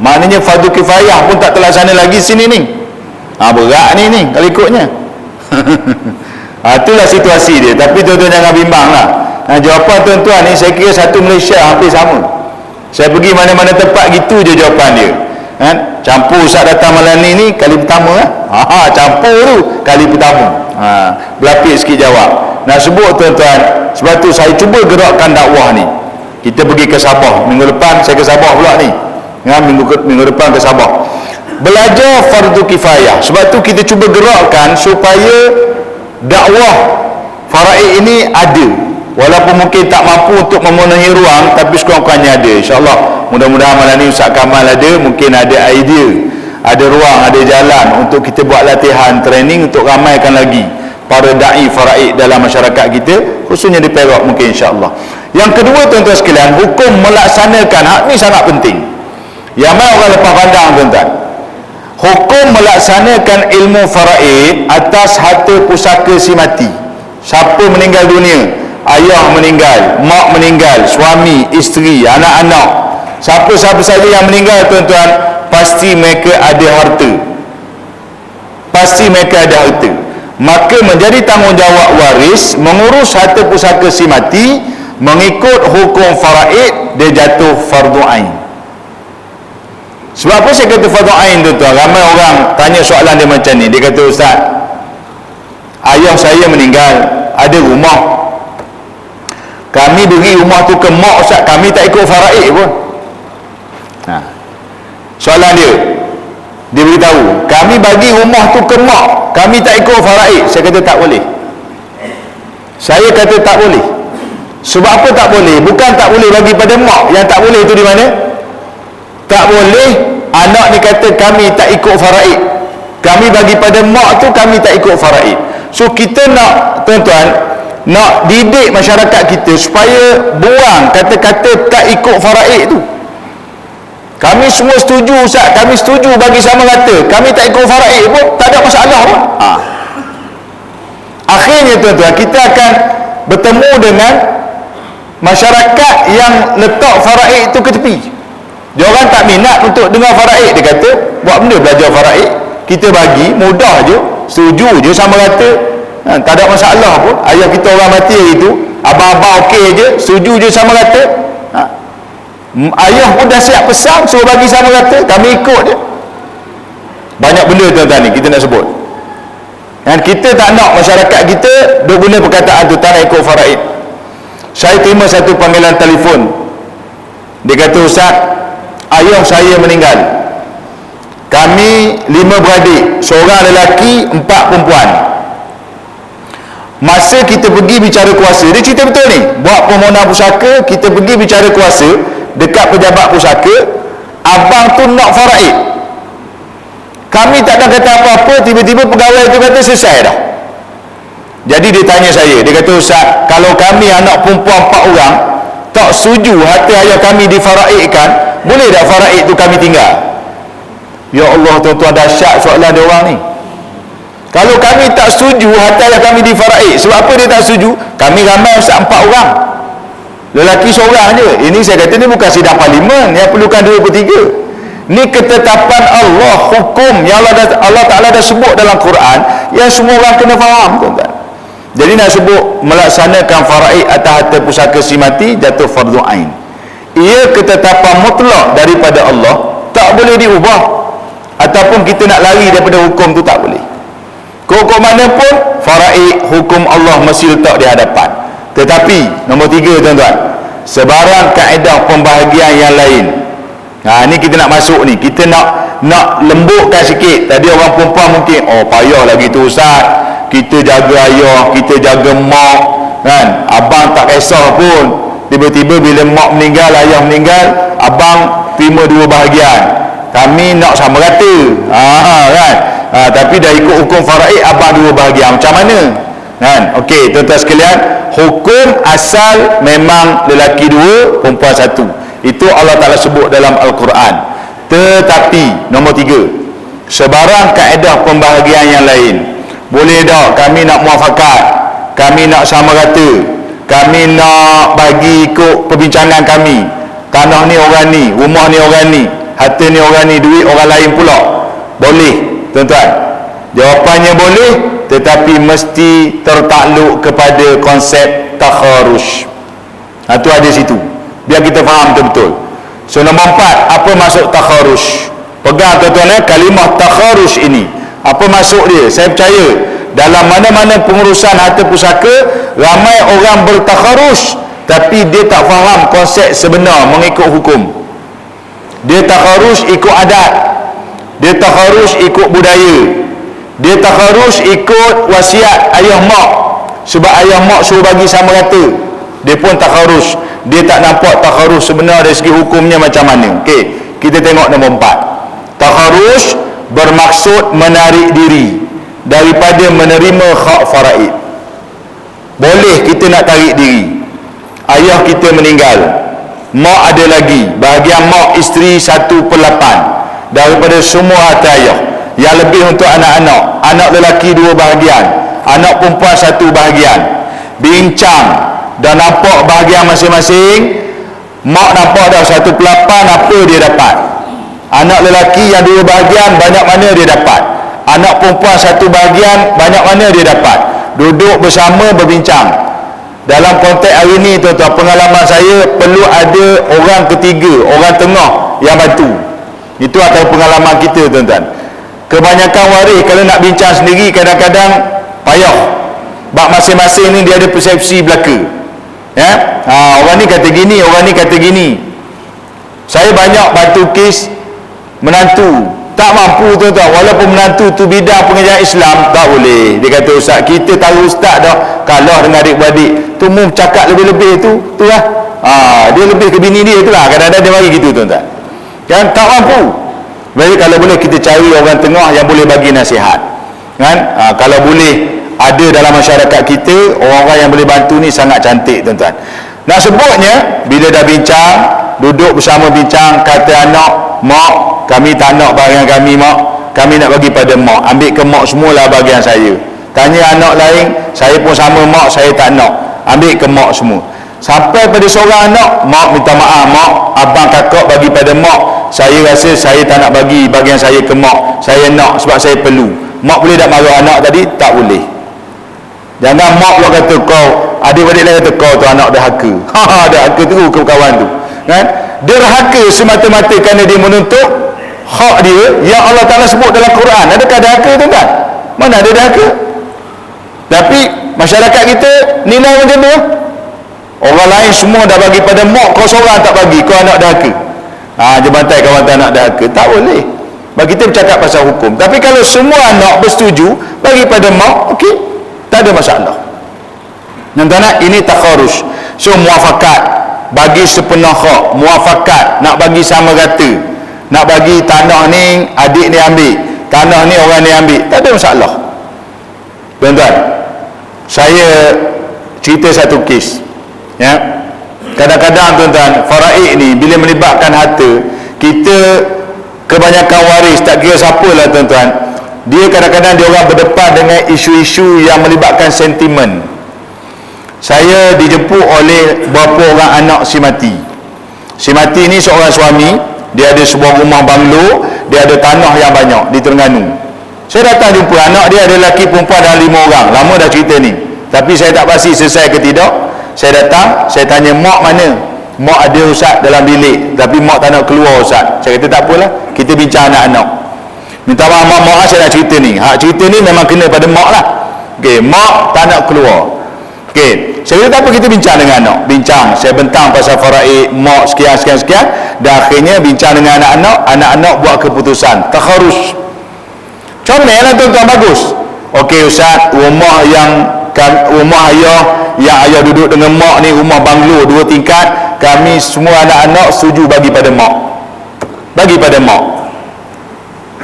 Maknanya fardu kifayah pun tak terlaksana lagi sini ni. Berat ni kalau ikutnya. Itulah situasi dia. Tapi tuan-tuan jangan bimbang lah. Jawapan tuan-tuan ni saya kira satu Malaysia hampir sama. Saya pergi mana-mana tempat gitu je jawapan dia. Campur Ustaz datang malam ni kali pertama lah. Campur tu kali pertama. Berlapis sikit jawab. Nak sebut tuan-tuan, sebab tu saya cuba gerakkan dakwah ni. Kita pergi ke Sabah. Minggu depan saya ke Sabah pula ni. Minggu depan ke Sabah. Belajar fardu kifayah. Sebab tu kita cuba gerakkan supaya dakwah faraid ini ada. Walaupun mungkin tak mampu untuk memenuhi ruang, tapi sekurang-kurangnya ada. InsyaAllah mudah-mudahan malam ni Ustaz Kamal ada, mungkin ada idea, ada ruang, ada jalan untuk kita buat latihan training untuk ramaikan lagi para da'i faraid dalam masyarakat kita, khususnya di Perak mungkin insyaAllah. Yang kedua tuan-tuan sekalian, hukum melaksanakan hak ni sangat penting. Yang mana orang lepas pandang tuan-tuan, hukum melaksanakan ilmu faraid atas harta pusaka si mati. Siapa meninggal dunia? Ayah meninggal, mak meninggal, suami, isteri, anak-anak, siapa-siapa saja yang meninggal, tuan-tuan, pasti mereka ada harta. Pasti mereka ada harta. Maka menjadi tanggungjawab waris mengurus harta pusaka si mati. Mengikut hukum faraid, dia jatuh fardu ain. Sebab apa saya kata fardu ain, tuan-tuan? Ramai orang tanya soalan dia macam ni. Dia kata, Ustaz, ayah saya meninggal, ada rumah, kami beri rumah tu ke mak, Ustaz, kami tak ikut faraid pun. Soalan dia beritahu, kami bagi rumah tu ke mak, kami tak ikut faraid. Saya kata tak boleh. Saya kata tak boleh. Sebab apa tak boleh? Bukan tak boleh bagi pada mak. Yang tak boleh tu di mana? Tak boleh anak ni kata kami tak ikut faraid, kami bagi pada mak tu, kami tak ikut faraid. So kita nak, tuan-tuan, nak didik masyarakat kita supaya buang kata-kata tak ikut faraid tu. Kami semua setuju, Ustaz, kami setuju bagi sama rata, kami tak ikut faraid pun tak ada masalah pun. Akhirnya, tuan-tuan, kita akan bertemu dengan masyarakat yang letak faraid itu ke tepi. Dia orang tak minat untuk dengar faraid. Dia kata, buat benda belajar faraid, kita bagi mudah je, setuju je sama rata, tak ada masalah pun. Ayah kita orang mati hari itu, abang-abang okey je, setuju je sama rata. Ayah pun dah siap pesan, suruh bagi sama rata, kami ikut je. Banyak benda, tuan-tuan, ni kita nak sebut. Dan kita tak nak masyarakat kita duk guna perkataan tu, tak nak ikut faraid. Saya terima satu panggilan telefon. Dia kata, Ustaz, ayah saya meninggal, kami 5 beradik, seorang lelaki, 4 perempuan. Masa kita pergi bicara kuasa, dia cerita betul ni, buat permohonan pusaka, kita pergi bicara kuasa dekat pejabat pusaka, abang tu nak faraid. Kami tak nak kata apa-apa, tiba-tiba pegawai tu kata selesai dah. Jadi dia tanya saya, dia kata, Ustaz, kalau kami anak perempuan 4 orang tak setuju harta ayah kami difaraidkan, boleh tak faraid tu kami tinggal? Ya Allah, tuan-tuan, dahsyat soalan dia orang ni. Kalau kami tak setuju harta ayah kami difaraid, sebab apa dia tak setuju? Kami ramai, Ustaz, 4 orang, lelaki seorang je. Ini saya kata, ni bukan sidang parlimen yang perlukan 2/3. Ni ketetapan Allah, hukum yang Allah Ta'ala dah sebut dalam Quran, yang semua orang kena faham, tuan-tuan. Jadi nak sebut melaksanakan faraid atas harta pusaka si mati, jatuh fardu ain. Ia ketetapan mutlak daripada Allah, tak boleh diubah, ataupun kita nak lari daripada hukum tu tak boleh. Hukum mana pun, faraid, hukum Allah mesti letak di hadapan. Tetapi nombor 3, tuan-tuan, sebarang kaedah pembahagian yang lain. Ni kita nak masuk ni, kita nak lembutkan sikit. Tadi orang perempuan mungkin, oh payah lagi tu, Ustaz, kita jaga ayah, kita jaga mak, kan, abang tak kisah pun. Tiba-tiba bila mak meninggal, ayah meninggal, abang terima 2 bahagian, kami nak sama rata, kan. Tapi dah ikut hukum faraid, abang 2 bahagian, macam mana, kan? Okey, tuan-tuan sekalian, hukum asal memang lelaki 2, perempuan 1. Itu Allah Ta'ala sebut dalam Al-Quran. Tetapi nombor 3, sebarang kaedah pembahagian yang lain, boleh tak kami nak muafakat, kami nak sama rata, kami nak bagi ikut perbincangan kami, tanah ni orang ni, rumah ni orang ni, harta ni orang ni, duit orang lain pula. Boleh, tuan-tuan. Jawapannya boleh, tetapi mesti tertakluk kepada konsep takharus. Itu ada situ, biar kita faham betul-betul. So nombor 4, apa maksud takharus? Pegang, tuan-tuan, kalimah takharus ini, apa maksud dia? Saya percaya dalam mana-mana pengurusan harta pusaka, ramai orang bertakharus, tapi dia tak faham konsep sebenar mengikut hukum. Dia takharus ikut adat, dia takharus ikut budaya, dia takharus ikut wasiat ayah mak, sebab ayah mak suruh bagi sama rata, dia pun takharus. Dia tak nampak takharus sebenar dari segi hukumnya macam mana. Okey, kita tengok nombor 4. Takharus bermaksud menarik diri daripada menerima hak faraid. Boleh kita nak tarik diri. Ayah kita meninggal, mak ada lagi, bahagian mak isteri 1/8 daripada semua harta ayah. Yang lebih untuk anak-anak, anak lelaki 2 bahagian, anak perempuan satu bahagian, bincang dan nampak bahagian masing-masing. Mak nampak dah 1/8 apa dia dapat. Anak lelaki yang 2 bahagian banyak mana dia dapat. Anak perempuan 1 bahagian banyak mana dia dapat. Duduk bersama berbincang. Dalam konteks hari ni tuan-tuan, pengalaman saya perlu ada orang ketiga, orang tengah yang bantu. Itu antara pengalaman kita tuan-tuan. Kebanyakan waris kalau nak bincang sendiri kadang-kadang payah. Bab masing-masing ni dia ada persepsi belaka. Ya? Orang ni kata gini, orang ni kata gini. Saya banyak bantu kes menantu tak mampu tuan-tuan, walaupun menantu tu bidang pengajaran Islam, tak boleh. Dia kata, ustaz, kita tahu ustaz dah kalah dengan adik-beradik tu, mu cakap lebih-lebih tu lah. Dia lebih ke bini dia tu lah, kadang-kadang dia bagi gitu tuan-tuan. Kan tak mampu. Jadi kalau boleh kita cari orang tengah yang boleh bagi nasihat. Kan? Kalau boleh ada dalam masyarakat kita orang-orang yang boleh bantu ni sangat cantik tuan-tuan. Nak sebutnya bila dah bincang, duduk bersama bincang, kata anak, mak, kami tak nak bahagian kami mak, kami nak bagi pada mak, ambil ke mak semualah bahagian saya. Tanya anak lain, saya pun sama mak, saya tak nak, ambil ke mak semua. Sampai pada seorang anak, mak minta maaf mak, abang kakak bagi pada mak, saya rasa saya tak nak bagi bahagian saya ke mak, saya nak sebab saya perlu. Mak boleh tak marah anak tadi? Tak boleh. Jangan mak pula kata kau, adik-adik lain kata kau tu anak derhaka. Derhaka tu ke kawan tu. Kan? Derhaka semata-mata kerana dia menuntut hak dia yang Allah Ta'ala sebut dalam Quran. Adakah derhaka tu kan? Mana ada derhaka? Tapi masyarakat kita nilai macam tu. Orang lain semua dah bagi pada mak, kau seorang tak bagi, kau anak derhaka. Jebantai kawan tak anak derhaka. Tak boleh. Bagi kita bercakap pasal hukum. Tapi kalau semua anak bersetuju bagi pada mak, okey, tak ada masalah. Tuan-tuan, ini takharus. So muafakat, bagi sepenuh hak, muafakat, nak bagi sama rata, nak bagi tanah ni adik ni ambil, tanah ni orang ni ambil, tak ada masalah. Tuan-tuan, saya cerita satu kes, ya. Kadang-kadang tuan-tuan, faraid ni bila melibatkan harta, kita kebanyakan waris, tak kira siapalah tuan-tuan, dia kadang-kadang dia orang berdepan dengan isu-isu yang melibatkan sentimen. Saya dijemput oleh beberapa orang anak si mati. Si mati ni seorang suami, dia ada sebuah rumah banglo, dia ada tanah yang banyak di Terengganu. Saya datang jumpa anak dia, ada lelaki perempuan dah 5 orang. Lama dah cerita ni, tapi saya tak pasti selesai ke tidak. Saya datang, saya tanya, mak mana? Mak ada ustaz dalam bilik, tapi mak tak nak keluar ustaz. Saya kata tak apalah, kita bincang anak-anak. Minta maaf mak, saya nak cerita ni. Cerita ni memang kena pada mak lah. Okey, mak tak nak keluar. Okey, saya kata tak apa, kita bincang dengan anak. Bincang, saya bentang pasal faraid, mak sekian. Dan akhirnya bincang dengan anak-anak, anak-anak buat keputusan takharus. Comel lah tuan-tuan, bagus. Okey ustaz, rumah ayah yang ayah duduk dengan mak ni, rumah banglo 2 tingkat, kami semua anak-anak setuju bagi pada mak. Bagi pada mak.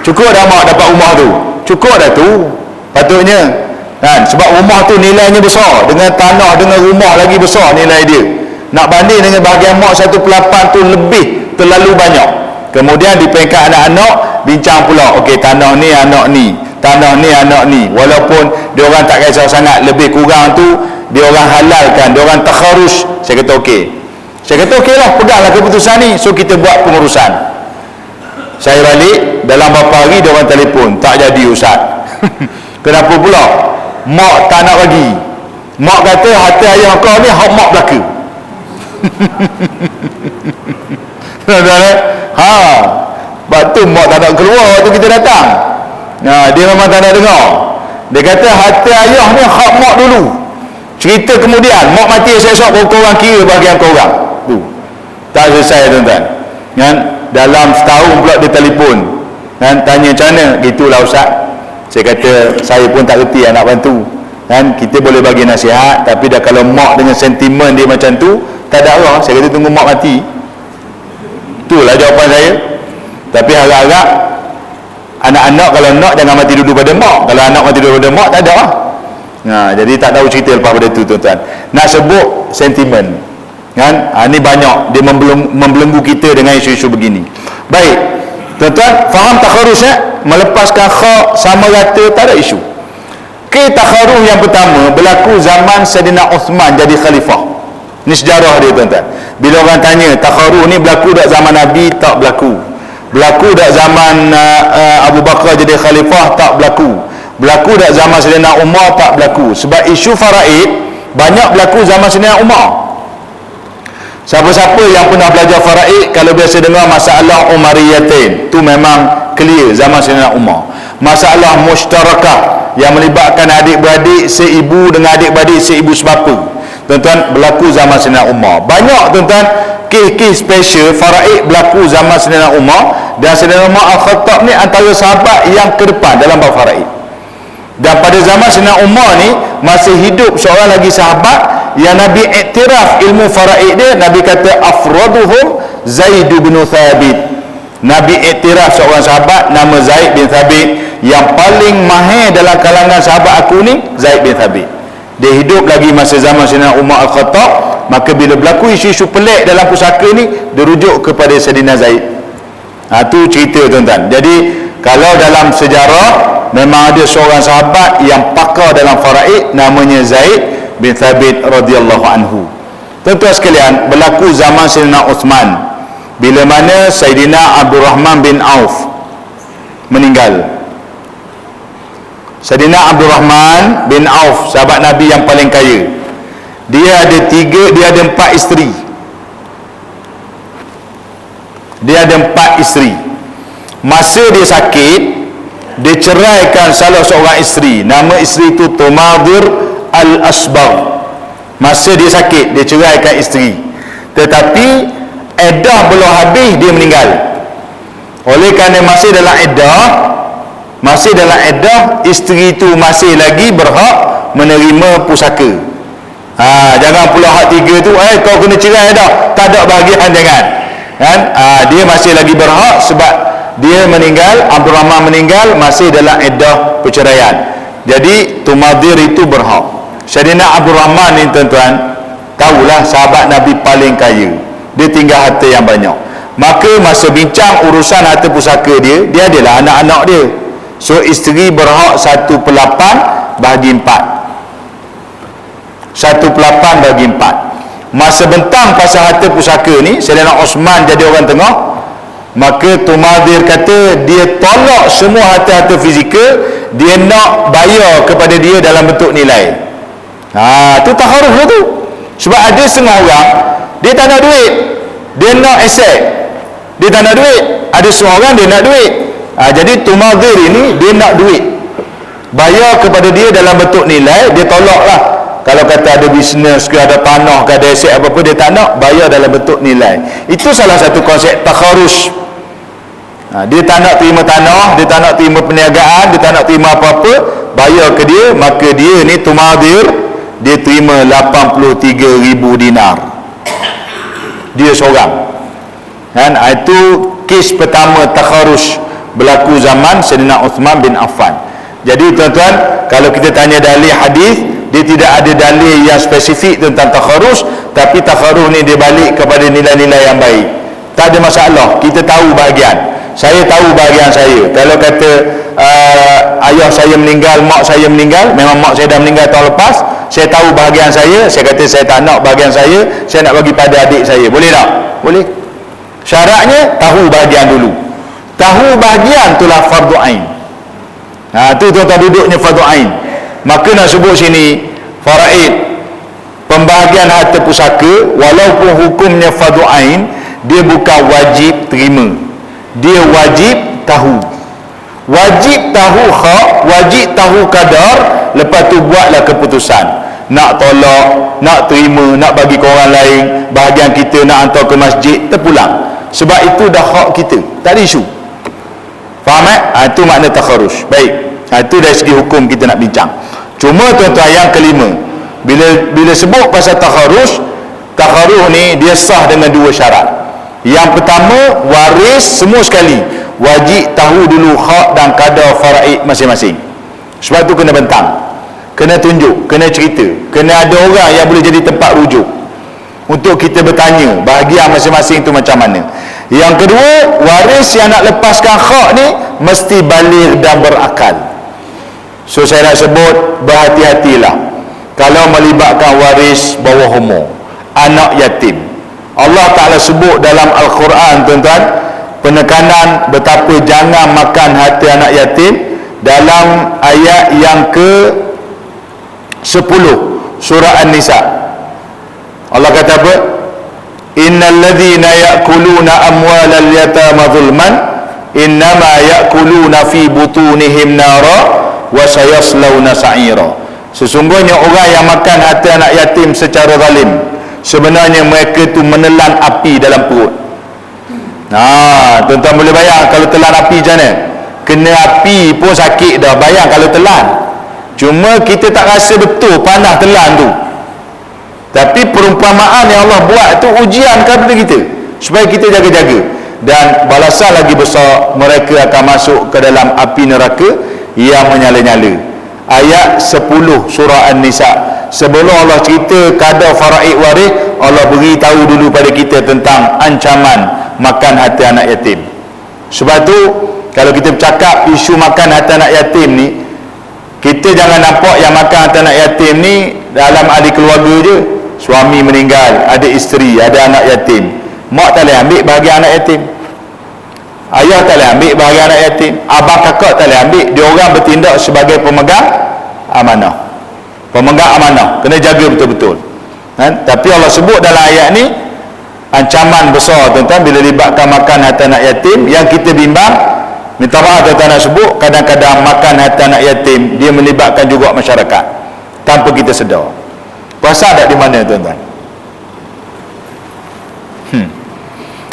Cukup dah mak dapat rumah tu? Cukup dah tu patutnya kan? Sebab rumah tu nilainya besar, dengan tanah dengan rumah lagi besar nilai dia. Nak banding dengan bahagian mak 1/8 tu lebih, terlalu banyak. Kemudian di peringkat anak-anak bincang pula, okey tanah ni anak ni, tanah ni anak ni, walaupun dia orang tak kisah sangat, lebih kurang tu dia orang halalkan, dia orang takharus. Saya kata okey. Saya kata okeylah, peganglah keputusan ni. So kita buat pengurusan. Saya balik, dalam beberapa hari dia orang telefon, tak jadi ustaz. Kenapa pula? Mak tak nak bagi. Mak kata harta ayah kau ni hak mak belaka. Sebab tu mak tak nak keluar waktu kita datang. Dia memang tak nak dengar. Dia kata harta ayah ni hak mak dulu. Cerita kemudian mak mati esok baru korang kira bahagian korang tu. Tak selesai tuan-tuan. Kan? Dalam setahun pula dia telefon, kan, tanya macam mana. Gitulah ustaz. Saya kata saya pun tak reti nak bantu. Kan, kita boleh bagi nasihat, tapi dah kalau mak dengan sentimen dia macam tu, tak ada arah. Saya kata tunggu mak mati. Itulah jawapan saya. Tapi harap-harap anak-anak kalau nak jangan mati dulu pada mak. Kalau anak mati dulu pada mak, tak ada lah. Jadi tak tahu cerita lepas pada tu tuan-tuan. Nak sebut sentimen, kan? Ini banyak dia membelenggu kita dengan isu-isu begini. Baik tuan-tuan, faham takharus ya? Melepaskan hak sama rata, tak ada isu. takharuh yang pertama berlaku zaman Saidina Uthman jadi khalifah. Ni sejarah dia tuan-tuan. Bila orang tanya takharuh ni berlaku tak zaman Nabi, tak berlaku. Berlaku tak zaman Abu Bakar jadi khalifah, tak berlaku. Berlaku tak zaman Saidina Umar, tak berlaku. Sebab isu faraid banyak berlaku zaman Saidina Umar. Siapa-siapa yang pernah belajar faraid, kalau biasa dengar masalah Umariyatain, tu memang clear zaman Saidina Umar. Masalah mushtarakah yang melibatkan adik-beradik seibu dengan adik-beradik seibu sebapa, tuan-tuan, berlaku zaman Saidina Umar. Banyak tuan-tuan kes-kes special faraid berlaku zaman Saidina Umar, dan Saidina Umar Al-Khattab ni antara sahabat yang ke depan dalam bab faraid. Dan pada zaman Saidina Umar ni masih hidup seorang lagi sahabat yang Nabi iktiraf ilmu faraid dia. Nabi kata afraduhum Zaid bin Thabit. Nabi iktiraf seorang sahabat nama Zaid bin Thabit, yang paling mahir dalam kalangan sahabat aku ni Zaid bin Thabit. Dia hidup lagi masa zaman Saidina Umar Al-Khattab. Maka bila berlaku isu-isu pelik dalam pusaka ni, dirujuk kepada Saidina Zaid. Tu cerita tuan-tuan. Jadi kalau dalam sejarah memang ada seorang sahabat yang pakar dalam faraid, namanya Zaid bin Thabit radhiyallahu anhu. Tuan-tuan sekalian, berlaku zaman Saidina Uthman, bila mana Saidina Abdul Rahman bin Auf meninggal. Saidina Abdul Rahman bin Auf, sahabat Nabi yang paling kaya. Dia ada 4 isteri. Dia ada 4 isteri. Masa dia sakit, dia ceraikan salah seorang isteri. Nama isteri itu Tumadir Al-Asbagh. Masa dia sakit, dia ceraikan isteri. Tetapi iddah belum habis, dia meninggal. Oleh kerana masih dalam iddah, isteri itu masih lagi berhak menerima pusaka. Jangan pula hak 3 tu kau kena cerai dah, tak ada bahagian, jangan kan. Dia masih lagi berhak sebab dia meninggal, Abdul Rahman meninggal masih dalam iddah perceraian. Jadi Tumadir itu berhak. Saidina Abdul Rahman ni tuan-tuan, tahulah sahabat Nabi paling kaya, dia tinggal harta yang banyak. Maka masa bincang urusan harta pusaka dia adalah anak-anak dia. So isteri berhak 1/8 bahagi 4. 1/8 bagi 4. Masa bentang pasal harta pusaka ni, Saidina Osman jadi orang tengah. Maka Tumadir kata dia tolak semua harta-harta fizikal, dia nak bayar kepada dia dalam bentuk nilai. Tu taharuh tu. Sebab ada setengah orang dia tak nak duit, dia nak aset. Dia tak nak duit. Ada setengah orang dia nak duit. Jadi Tumadir ini dia nak duit, bayar kepada dia dalam bentuk nilai. Dia tolak lah. Kalau kata ada bisnes ke, ada tanah ke, ada aset apa-apa, dia tak nak, bayar dalam bentuk nilai. Itu salah satu konsep takharus. Dia tak nak terima tanah, dia tak nak terima perniagaan, dia tak nak terima apa-apa, bayar ke dia. Maka dia ni Tumadir, dia terima 83,000 dinar. Dia seorang kan. Itu kes pertama takharus berlaku zaman Saidina Uthman bin Affan. Jadi tuan-tuan, kalau kita tanya dalil hadis, dia tidak ada dalil yang spesifik tentang takharus, tapi takharus ni dia balik kepada nilai-nilai yang baik. Tak ada masalah, kita tahu bahagian. Saya tahu bahagian saya. Kalau kata ayah saya meninggal, mak saya meninggal, memang mak saya dah meninggal tahun lepas, saya tahu bahagian saya kata saya tak nak bahagian saya nak bagi pada adik saya. Boleh tak? Boleh. Syaratnya tahu bahagian dulu. Tahu bahagian itulah fardu ain. Tu tuan-tuan duduknya fardu ain. Maka nak sebut sini faraid, pembahagian harta pusaka, walaupun hukumnya fardu ain, dia bukan wajib terima, dia wajib tahu. Wajib tahu hak, wajib tahu kadar, lepas tu buatlah keputusan. Nak tolak, nak terima, nak bagi ke orang lain, bahagian kita nak hantar ke masjid, terpulang. Sebab itu dah hak kita, tak ada isu. Faham itu makna takharus. Baik, itu dari segi hukum kita nak bincang. Cuma tuan-tuan, yang kelima, bila sebut pasal takharus ni dia sah dengan 2 syarat. Yang pertama, waris semua sekali wajib tahu dulu hak dan kadar faraid masing-masing. Sebab tu kena bentang, kena tunjuk, kena cerita, kena ada orang yang boleh jadi tempat rujuk untuk kita bertanya bahagian masing-masing tu macam mana. Yang kedua, waris yang nak lepaskan hak ni mesti baligh dan berakal. So saya nak sebut, berhati-hatilah kalau melibatkan waris bawah umur, anak yatim. Allah Ta'ala sebut dalam Al-Quran, tuan-tuan, penekanan betapa jangan makan harta anak yatim dalam ayat yang ke-10 surah An-Nisa. Allah kata apa? Innal ladzina ya'kuluna amwalal yatama zulman innama ya'kuluna fi butunihim nara wa sayaslawna sa'ira. Sesungguhnya orang yang makan harta anak yatim secara zalim, sebenarnya mereka tu menelan api dalam perut. Tuan-tuan boleh bayang kalau telan api macam mana? Kena api pun sakit dah, bayang kalau telan. Cuma kita tak rasa betul panas telan tu. Tapi perumpamaan yang Allah buat tu ujian kepada kita, supaya kita jaga-jaga. Dan balasan lagi besar, mereka akan masuk ke dalam api neraka yang menyala-nyala. Ayat 10 surah An-Nisa. Sebelum Allah cerita kadar faraid waris, Allah beritahu dulu pada kita tentang ancaman makan harta anak yatim. Sebab tu kalau kita bercakap isu makan harta anak yatim ni, kita jangan nampak yang makan harta anak yatim ni dalam ahli keluarga je. Suami meninggal, ada isteri, ada anak yatim, mak tak boleh ambil bahagian anak yatim, ayah tak boleh ambil bahagian anak yatim, abang kakak tak boleh ambil. Dia orang bertindak sebagai pemegang amanah. Pemegang amanah kena jaga betul-betul. Tapi Allah sebut dalam ayat ni ancaman besar, tuan-tuan, bila libatkan makan harta anak yatim. Yang kita bimbang, minta maaf tuan-tuan nak sebut, kadang-kadang makan harta anak yatim dia melibatkan juga masyarakat tanpa kita sedar. Perasan tak di mana, tuan-tuan?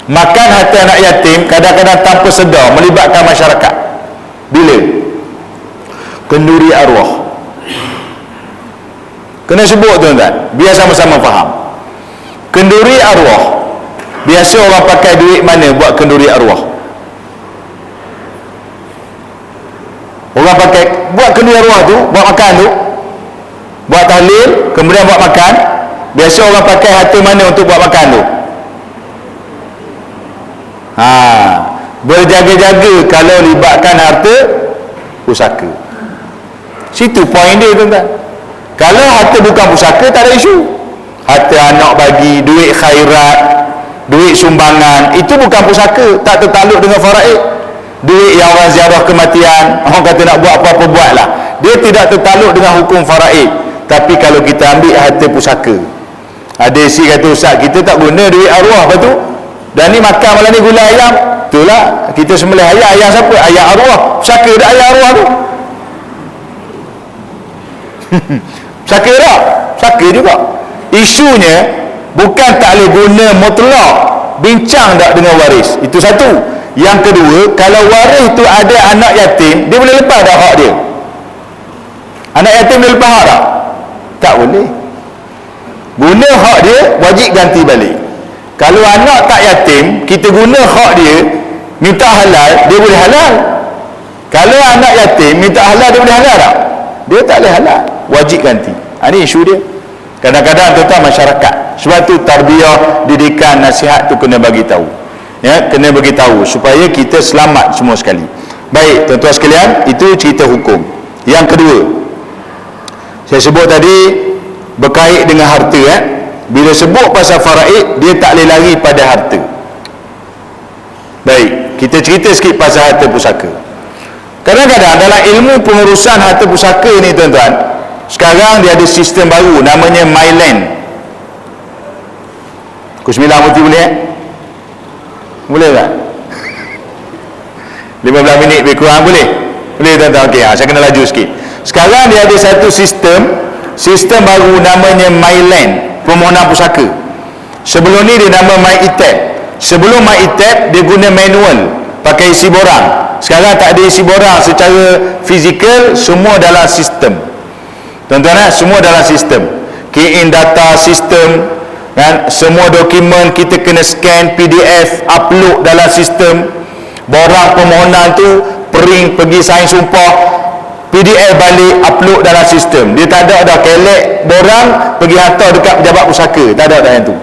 Makan harta anak yatim kadang-kadang tanpa sedar melibatkan masyarakat. Bila? Kenduri arwah. Kena sebut, tuan-tuan, biar sama-sama faham. Kenduri arwah, biasa orang pakai duit mana buat kenduri arwah? Orang pakai buat kenduri arwah tu, buat makan tu, buat tahlil, kemudian buat makan. Biasa orang pakai harta mana untuk buat makan tu? Berjaga-jaga kalau libatkan harta pusaka. Situ poin dia, tuan-tuan. Kalau harta bukan pusaka, tak ada isu. Harta anak bagi, duit khairat, duit sumbangan, itu bukan pusaka, tak tertakluk dengan faraid. Duit yang orang ziarah kematian, orang kata nak buat apa-apa buatlah, dia tidak tertakluk dengan hukum faraid. Tapi kalau kita ambil harta pusaka, ada isi kata, ustaz kita tak guna duit arwah, apa tu? Dan ni makan malam ni gula ayam. Itulah, kita sembelih ayam. Ayam siapa? Ayam arwah. Pusaka dah ayam arwah tu. Pusaka tak? Pusaka juga. Isunya bukan tak boleh guna mutlak, bincang tak dengan waris. Itu satu. Yang kedua, kalau waris tu ada anak yatim, dia boleh lepas dah hak dia. Anak yatim boleh lepas hak tak? Tak boleh. Guna hak dia, wajib ganti balik. Kalau anak tak yatim, kita guna hak dia, minta halal, dia boleh halal. Kalau anak yatim minta halal, dia boleh halal tak? Dia tak boleh halal, wajib ganti. Ini isu dia. Kadang-kadang tuan-tuan masyarakat, sebab tu tarbiyah, didikan, nasihat tu kena bagi tahu. Ya, kena bagi tahu supaya kita selamat semua sekali. Baik, tuan-tuan sekalian, itu cerita hukum. Yang kedua, saya sebut tadi berkait dengan harta. Bila sebut pasal faraid, dia tak boleh lari pada harta. Baik, kita cerita sikit pasal harta pusaka. Kadang-kadang dalam ilmu pengurusan harta pusaka ni, tuan-tuan, sekarang dia ada sistem baru namanya MyLand. Pukul 9 Muti boleh? Boleh tak? 15 minit lebih kurang boleh? Boleh, tuan-tuan. Okey, saya kena laju sikit. Sekarang dia ada satu sistem baru namanya MyLand, permohonan pusaka. Sebelum ni dia nama MyETAP. Sebelum MyETAP dia guna manual, pakai isi borang. Sekarang tak ada isi borang secara fizikal, semua dalam sistem. Tuan-tuan, semua dalam sistem. Key in data sistem, kan? Semua dokumen kita kena scan PDF, upload dalam sistem. Borang permohonan tu print, pergi sign sumpah, PDF balik, upload dalam sistem. Dia tak ada dah kelek borang pergi hantar dekat pejabat pusaka, tak ada dah yang tu.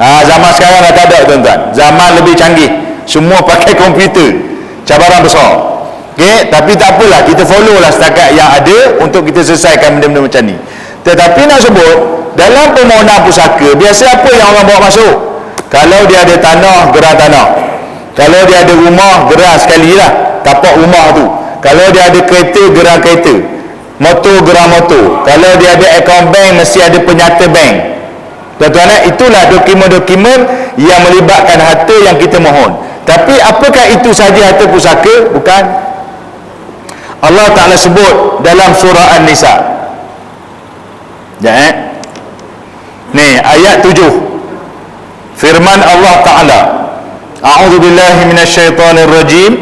Zaman sekarang dah tak ada, tuan-tuan. Zaman lebih canggih, semua pakai komputer. Cabaran besar. Okey, tapi tak apalah, kita follow lah setakat yang ada untuk kita selesaikan benda-benda macam ni. Tetapi nak sebut, dalam permohonan pusaka, biasa apa yang orang bawa masuk? Kalau dia ada tanah, gerah tanah. Kalau dia ada rumah, gerah sekali lah, tapak rumah tu. Kalau dia ada kereta, gerah kereta. Motor, gerah motor. Kalau dia ada akaun bank, mesti ada penyata bank. Tuan-tuan, itulah dokumen-dokumen yang melibatkan harta yang kita mohon. Tapi apakah itu saja harta pusaka? Bukan. Allah Ta'ala sebut dalam surah An-Nisa. Ni ayat 7. Firman Allah Ta'ala, A'udzu billahi minasyaitonir rajim.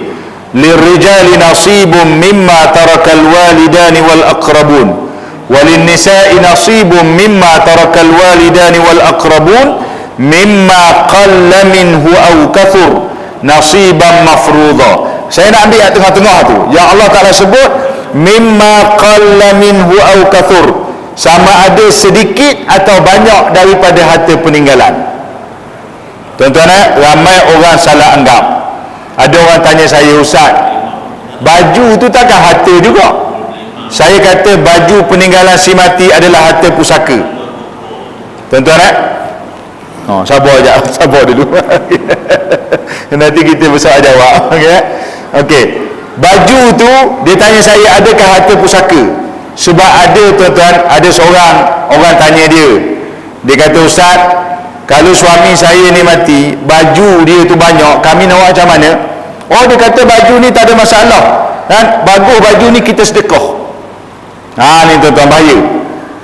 Lirrijali nasibun mimma tarakal walidani wal aqrabun walin nisa'i nasibun mimma tarakal walidani wal aqrabun mimma qalla minhu aw kathur nasiban mafruḍa. Saya nak ambil kat tengah-tengah tu yang Allah Ta'ala sebut mimma qalla minhu aw kathur, sama ada sedikit atau banyak daripada harta peninggalan. Tuan-tuan, ramai orang salah anggap. Ada orang tanya saya, Ustaz, baju tu takkan harta juga? Saya kata baju peninggalan si mati adalah harta pusaka. Tuan-tuan, sabar je, sabar dulu. Nanti kita besar jawab. Okey. Baju tu dia tanya saya, adakah harta pusaka? Sebab ada, tuan-tuan, ada seorang orang tanya dia. Dia kata, Ustaz, kalau suami saya ni mati, baju dia tu banyak, kami nak buat macam mana? Oh, dia kata baju ni tak ada masalah. Kan? Bagus baju ni kita sedekah. Ni tuan-tuan, bahaya.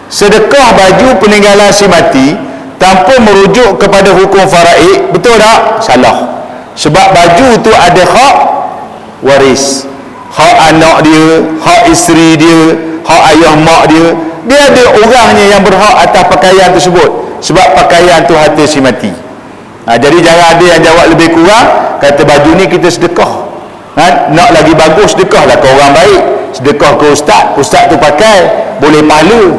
Sedekah baju peninggalan si mati tanpa merujuk kepada hukum faraid, betul tak? Salah. Sebab baju tu ada hak waris. Hak anak dia, hak isteri dia, hak ayah mak dia. Dia ada orangnya yang berhak atas pakaian tersebut. Sebab pakaian tu harta si mati. Jadi jangan ada yang jawab lebih kurang, kata baju ni kita sedekah. Nak lagi bagus, sedekah lah ke orang baik, sedekah ke ustaz, ustaz tu pakai boleh pahala.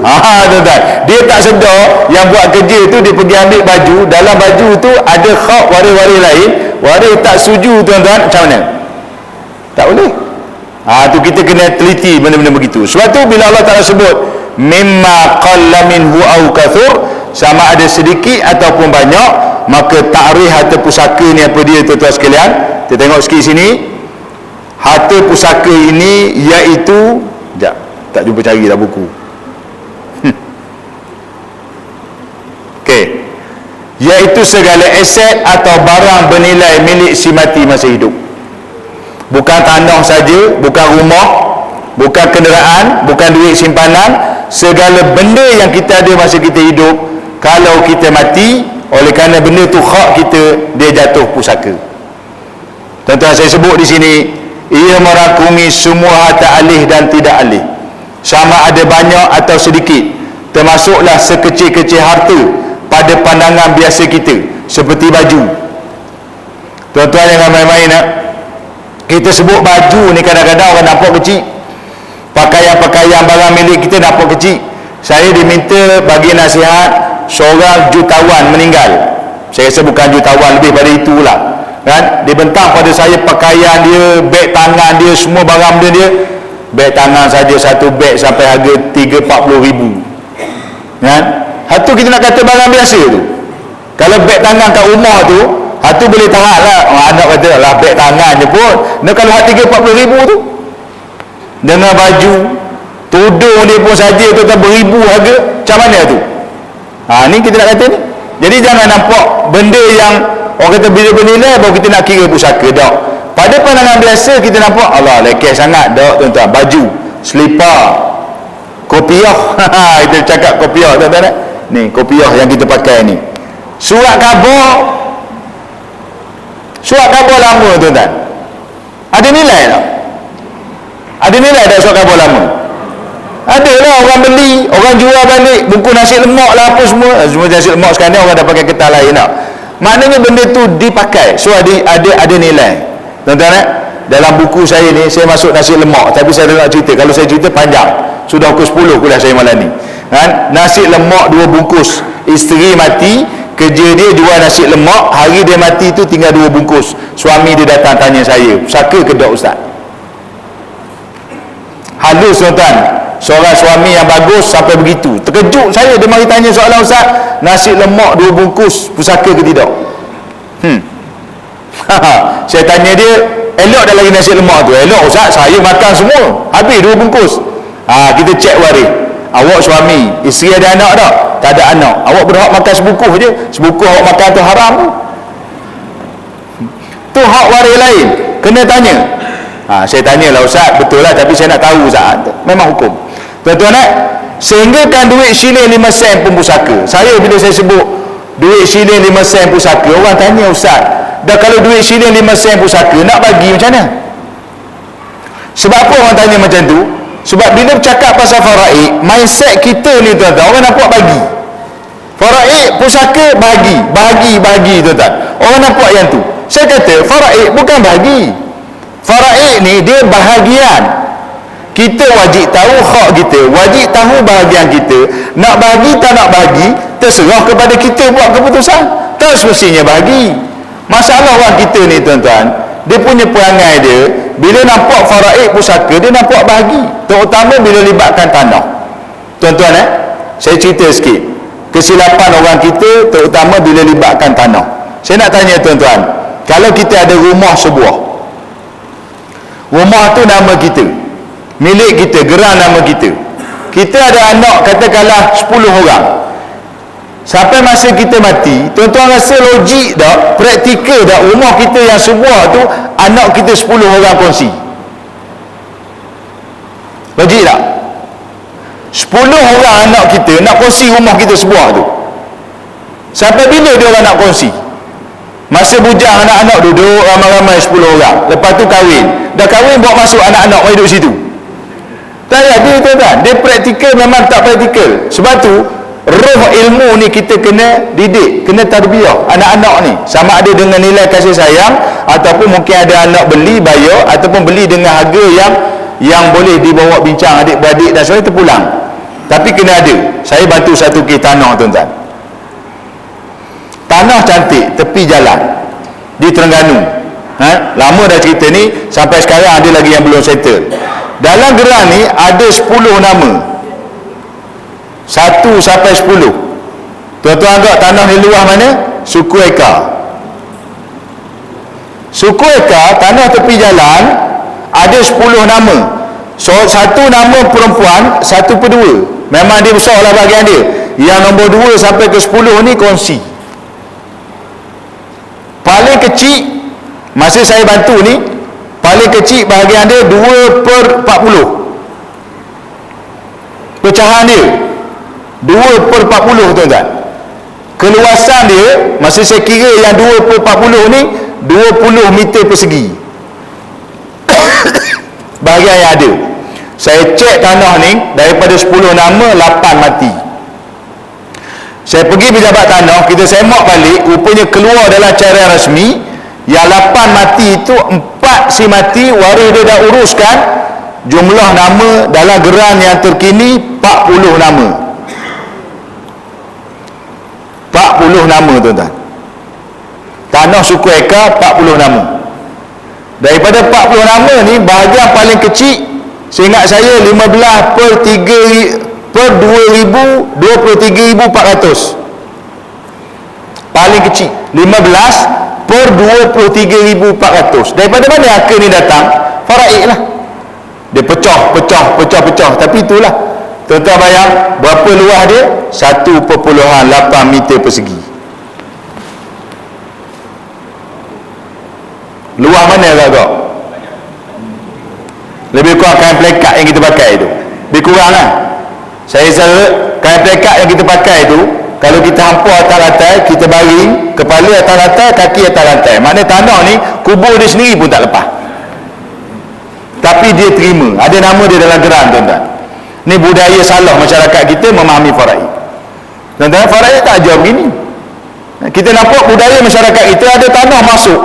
Tuan-tuan, dia tak sedar yang buat kerja tu dia pergi ambil baju, dalam baju tu ada hak waris-waris lain. Waris tak setuju, tuan-tuan, macam mana? Tak boleh. Tu kita kena teliti benda-benda begitu. Sebab tu bila Allah Ta'ala sebut mimma qalla minhu aw kathur, sama ada sedikit ataupun banyak, maka ta'rif harta pusaka ni apa dia, tuan-tuan sekalian? Kita tengok sikit sini. Harta pusaka ini iaitu, sekejap, tak jumpa cari dah buku. Okey. Iaitu segala aset atau barang bernilai milik si mati masa hidup. Bukan tanah saja, bukan rumah, bukan kenderaan, bukan duit simpanan, segala benda yang kita ada masa kita hidup, kalau kita mati, oleh kerana benda tu hak kita, dia jatuh pusaka. Tuan-tuan, saya sebut di sini, ia merangkumi semua harta alih dan tidak alih, sama ada banyak atau sedikit, termasuklah sekecil-kecil harta pada pandangan biasa kita, seperti baju. Tuan-tuan jangan main-main. Kita sebut baju ni kadang-kadang orang nampak kecil, pakaian-pakaian barang milik kita nampak kecil. Saya diminta bagi nasihat seorang jutawan meninggal. Saya rasa bukan jutawan, lebih pada itulah, kan? Dia bentang pada saya pakaian dia, beg tangan dia, semua barang benda dia. Beg tangan saja satu beg sampai harga 30-40 ribu, kan? Hatu kita nak kata barang biasa tu. Kalau beg tangan kat rumah tu, hatu boleh tahan lah. Anak kata lah beg tangan je pun. Nah, kalau hak 30-40 ribu tu, dengan baju tudung dia pun saja tu tak beribu harga, macam mana tu? Ni kita nak kata ni. Jadi jangan nampak benda yang orang kata bila bernilai baru kita nak kira pusaka. Tak. Pada pandangan biasa kita nampak, Allah lekeh sangat. Tak, tuan-tuan. Baju, selipar, kopiah. Kita cakap kopiah, tuan-tuan. Ni kopiah yang kita pakai ni. Surat khabar lama, tuan-tuan. Ada nilai tak? Ada nilai tak surat khabar lama? Ada lah, orang beli, orang jual balik bungkus nasi lemak lah apa semua. Semua nasi lemak sekarang ni orang dah pakai kertas lain tak. Maknanya benda tu dipakai, so ada nilai. Tuan-tuan, dalam buku saya ni saya masuk nasi lemak, tapi saya nak cerita, kalau saya cerita panjang, sudah pukul 10 kuliah saya malam ni, kan? Nasi lemak 2 bungkus, isteri mati, kerja dia jual nasi lemak, hari dia mati tu tinggal 2 bungkus. Suami dia datang tanya saya, pusaka ke tak ustaz? Halus tuan-tuan, seorang suami yang bagus sampai begitu. Terkejut saya, dia mari tanya soalan, Ustaz, nasi lemak 2 bungkus pusaka ke tidak? Saya tanya dia, elok dah lagi nasi lemak tu? Elok Ustaz, saya makan semua, habis 2 bungkus. Kita cek waris. Awak suami, isteri ada anak tak? Tak ada anak. Awak berhak makan sebukuh je. Sebukuh awak makan tu haram tu hak waris lain, kena tanya. Saya tanyalah, Ustaz, betul lah, tapi saya nak tahu Ustaz. Memang hukum tuan-tuan, sehingga kan duit shilling 5 sen pun pusaka. Saya bila saya sebut duit shilling 5 sen pusaka, orang tanya, Ustaz, dah kalau duit shilling 5 sen pusaka, nak bagi macam mana? Sebab apa orang tanya macam tu? Sebab bila bercakap pasal faraid, mindset kita ni tuan-tuan, orang nampak bagi. Faraid, pusaka, bagi tuan-tuan. Orang nampak yang tu. Saya kata faraid bukan bagi. Faraid ni dia bahagian. Kita wajib tahu hak kita, wajib tahu bahagian kita. Nak bagi tak nak bagi, terserah kepada kita buat keputusan. Tak semestinya bagi. Masalah orang kita ni tuan-tuan, dia punya perangai dia, bila nampak faraid pusaka, dia nampak bagi. Terutama bila libatkan tanah. Tuan-tuan, saya cerita sikit kesilapan orang kita, terutama bila libatkan tanah. Saya nak tanya tuan-tuan, kalau kita ada rumah sebuah, rumah tu nama kita, milik kita, geran nama kita. Kita ada anak katakanlah 10 orang. Sampai masa kita mati, tuan-tuan rasa logik tak, praktikal tak, rumah kita yang sebuah tu anak kita 10 orang kongsi? Logik tak? 10 orang anak kita nak kongsi rumah kita sebuah tu. Sampai bila dia orang nak kongsi? Masa bujang anak-anak duduk ramai-ramai 10 orang, lepas tu kahwin, dah kahwin bawa masuk anak-anak mai duduk situ. Tak ada dia tuan-tuan, dia praktikal memang tak praktikal. Sebab tu roh ilmu ni kita kena didik, kena tarbiyah anak-anak ni, sama ada dengan nilai kasih sayang, ataupun mungkin ada anak beli bayar, ataupun beli dengan harga yang boleh dibawa bincang adik-beradik dan sebagainya, terpulang. Tapi kena ada. Saya bantu satu kes tanah tuan-tuan, tanah cantik tepi jalan di Terengganu. Lama dah cerita ni, sampai sekarang ada lagi yang belum settle. Dalam geran ni ada 10 nama, 1 sampai 10. Tuan-tuan agak tanah ni luas mana? Suku ekar. Suku ekar, tanah tepi jalan, ada 10 nama. So, 1 nama perempuan, 1/2. Memang dia besar lah bahagian dia. Yang nombor 2 sampai ke 10 ni kongsi. Paling kecil, masa saya bantu ni, paling kecil bahagian dia 2/40. Pecahan dia 2/40 tuan-tuan. Keluasan dia, masa saya kira yang 2/40 ni 20 meter persegi. Bahagian yang ada. Saya cek tanah ni, daripada 10 nama 8 mati. Saya pergi pejabat tanah, kita semak balik, rupanya keluar dalam cara rasmi yang 8 mati itu 4 si mati waris dia dah uruskan. Jumlah nama dalam geran yang terkini 40 nama. 40 nama tuan-tuan. Tanah suku ekar 40 nama. Daripada 40 nama ni, bahagian paling kecil, seingat saya 15/23,400. Paling kecil 15/23,400. Daripada mana angka ni datang? Faraid lah. Dia pecah. Tapi itulah, tuan-tuan bayang berapa luas dia? 1.8 meter persegi. Luas mana agak-agak? Lebih kurang kain plekat yang kita pakai itu. Lebih kurang lah. Saya rasa kain plekat yang kita pakai itu, kalau kita hampur atas lantai, kita baring kepala atas lantai, kaki atas lantai, maknanya tanah ni kubur dia sendiri pun tak lepas. Tapi dia terima, ada nama dia dalam geran tuan-tuan. Ni budaya salah masyarakat kita memahami faraid. Tuan-tuan, faraid tak ajar begini. Kita nampak budaya masyarakat kita, ada tanah masuk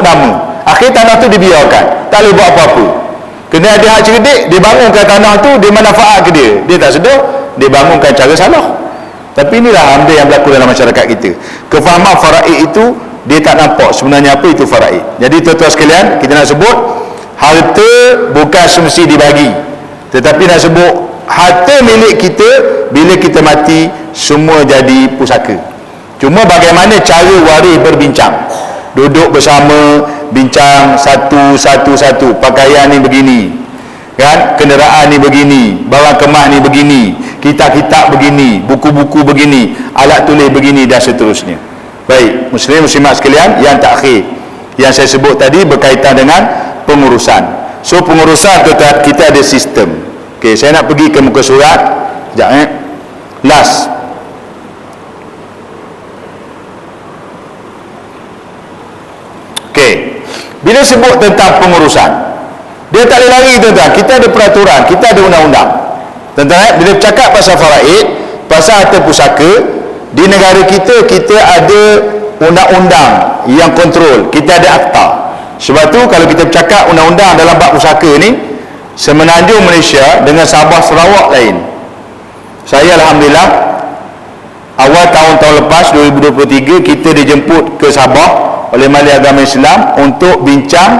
nama. Akhir tanah tu dibiarkan, tak boleh buat apa-apa. Kena ada hak cerdik, dia bangunkan tanah tu, dia manfaat ke dia. Dia tak sedar, dia bangunkan cara salah. Tapi inilah benda yang berlaku dalam masyarakat kita. Kefahaman faraid itu, dia tak nampak sebenarnya apa itu faraid. Jadi tuan-tuan sekalian, kita nak sebut, harta bukan semesti dibagi. Tetapi nak sebut harta milik kita, bila kita mati semua jadi pusaka. Cuma bagaimana cara waris berbincang, duduk bersama, bincang satu, pakaian ni begini kan, kenderaan ni begini, barang kemas ni begini, kitab-kitab begini, buku-buku begini, alat tulis begini, dan seterusnya. Baik, muslimat sekalian, yang terakhir yang saya sebut tadi berkaitan dengan pengurusan. So pengurusan tuan, kita ada sistem. Okey, saya nak pergi ke muka surat sekejap last. Okey, bila sebut tentang pengurusan, dia tak boleh lari tuan-tuan. Kita ada peraturan, kita ada undang-undang. Tuan-tuan, bila bercakap pasal faraid, pasal harta pusaka, di negara kita, kita ada undang-undang yang kontrol, kita ada akta. Sebab tu kalau kita bercakap undang-undang dalam bab pusaka ni, Semenanjung Malaysia dengan Sabah Sarawak lain. Saya alhamdulillah awal tahun lepas 2023 kita dijemput ke Sabah oleh Majlis Agama Islam untuk bincang,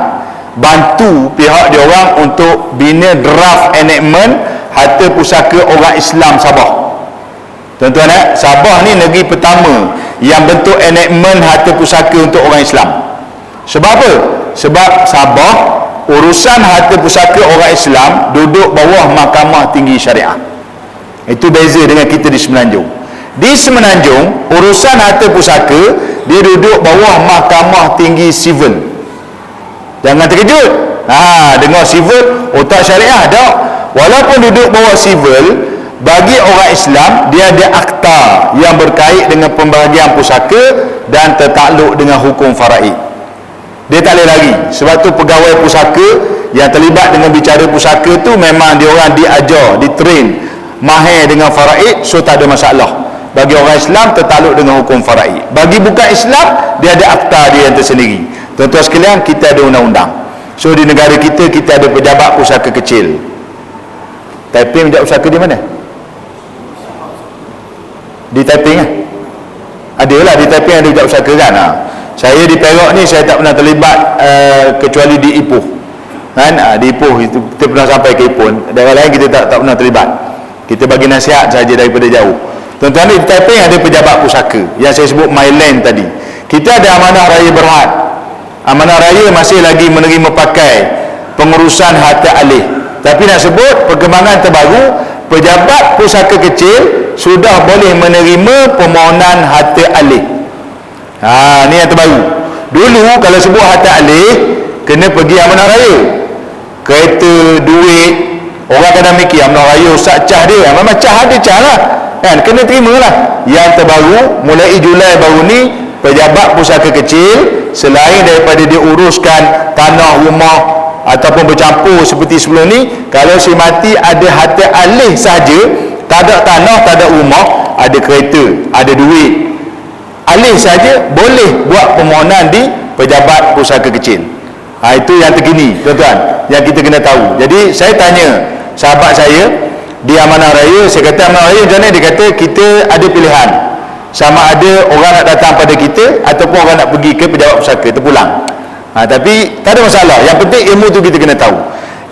bantu pihak dia orang untuk bina draft enactment harta pusaka orang Islam Sabah. Tuan-tuan, Sabah ni negeri pertama yang bentuk enactment harta pusaka untuk orang Islam. Sebab apa? Sebab Sabah urusan harta pusaka orang Islam duduk bawah Mahkamah Tinggi Syariah. Itu beza dengan kita di Semenanjung. Di Semenanjung urusan harta pusaka dia duduk bawah Mahkamah Tinggi Sivil. Jangan terkejut. Dengar sivil, otak syariah tak. Walaupun duduk bawah sivil, bagi orang Islam dia ada akta yang berkait dengan pembahagian pusaka dan tertakluk dengan hukum faraid. Dia tak boleh lari. Sebab tu pegawai pusaka yang terlibat dengan bicara pusaka tu memang dia orang diajar, ditrain mahir dengan faraid, so tak ada masalah. Bagi orang Islam tertakluk dengan hukum faraid. Bagi bukan Islam, dia ada akta dia yang tersendiri. Tuan-tuan sekalian, kita ada undang-undang. So di negara kita, kita ada pejabat pusaka kecil. Taiping pejabat pusaka di mana? Di Taiping kan? Adalah di Taiping ada pejabat pusaka kan? Saya di Perak ni saya tak pernah terlibat kecuali di Ipoh kan. Di Ipoh itu kita pernah sampai ke Ipoh. Daerah lain kita tak pernah terlibat. Kita bagi nasihat saja daripada jauh. Tuan-tuan, di Taiping ada pejabat pusaka yang saya sebut Myland tadi. Kita ada amanah raya Berhad. Amanah raya masih lagi menerima pakai pengurusan harta alih. Tapi nak sebut perkembangan terbaru, pejabat pusaka kecil sudah boleh menerima permohonan harta alih. Ni yang terbaru. Dulu kalau sebut harta alih, kena pergi amanah raya, kereta, duit. Orang kadang mikir amanah raya ustaz cah dia, memang cah ada cah lah kan, kena terima lah. Yang terbaru mulai Julai baru ni, pejabat pusaka kecil selain daripada dia uruskan tanah, rumah ataupun bercampur seperti sebelum ni, kalau si mati ada harta alih saja, tak ada tanah, tak ada rumah, ada kereta, ada duit, alih saja, boleh buat permohonan di pejabat pusaka kecil. Itu yang terkini tuan-tuan, yang kita kena tahu. Jadi saya tanya sahabat saya di amanah raya, saya kata amanah raya macam mana? Dia kata kita ada pilihan, sama ada orang nak datang pada kita ataupun orang nak pergi ke pejabat pusaka terpulang. Tapi tak ada masalah, yang penting ilmu tu kita kena tahu.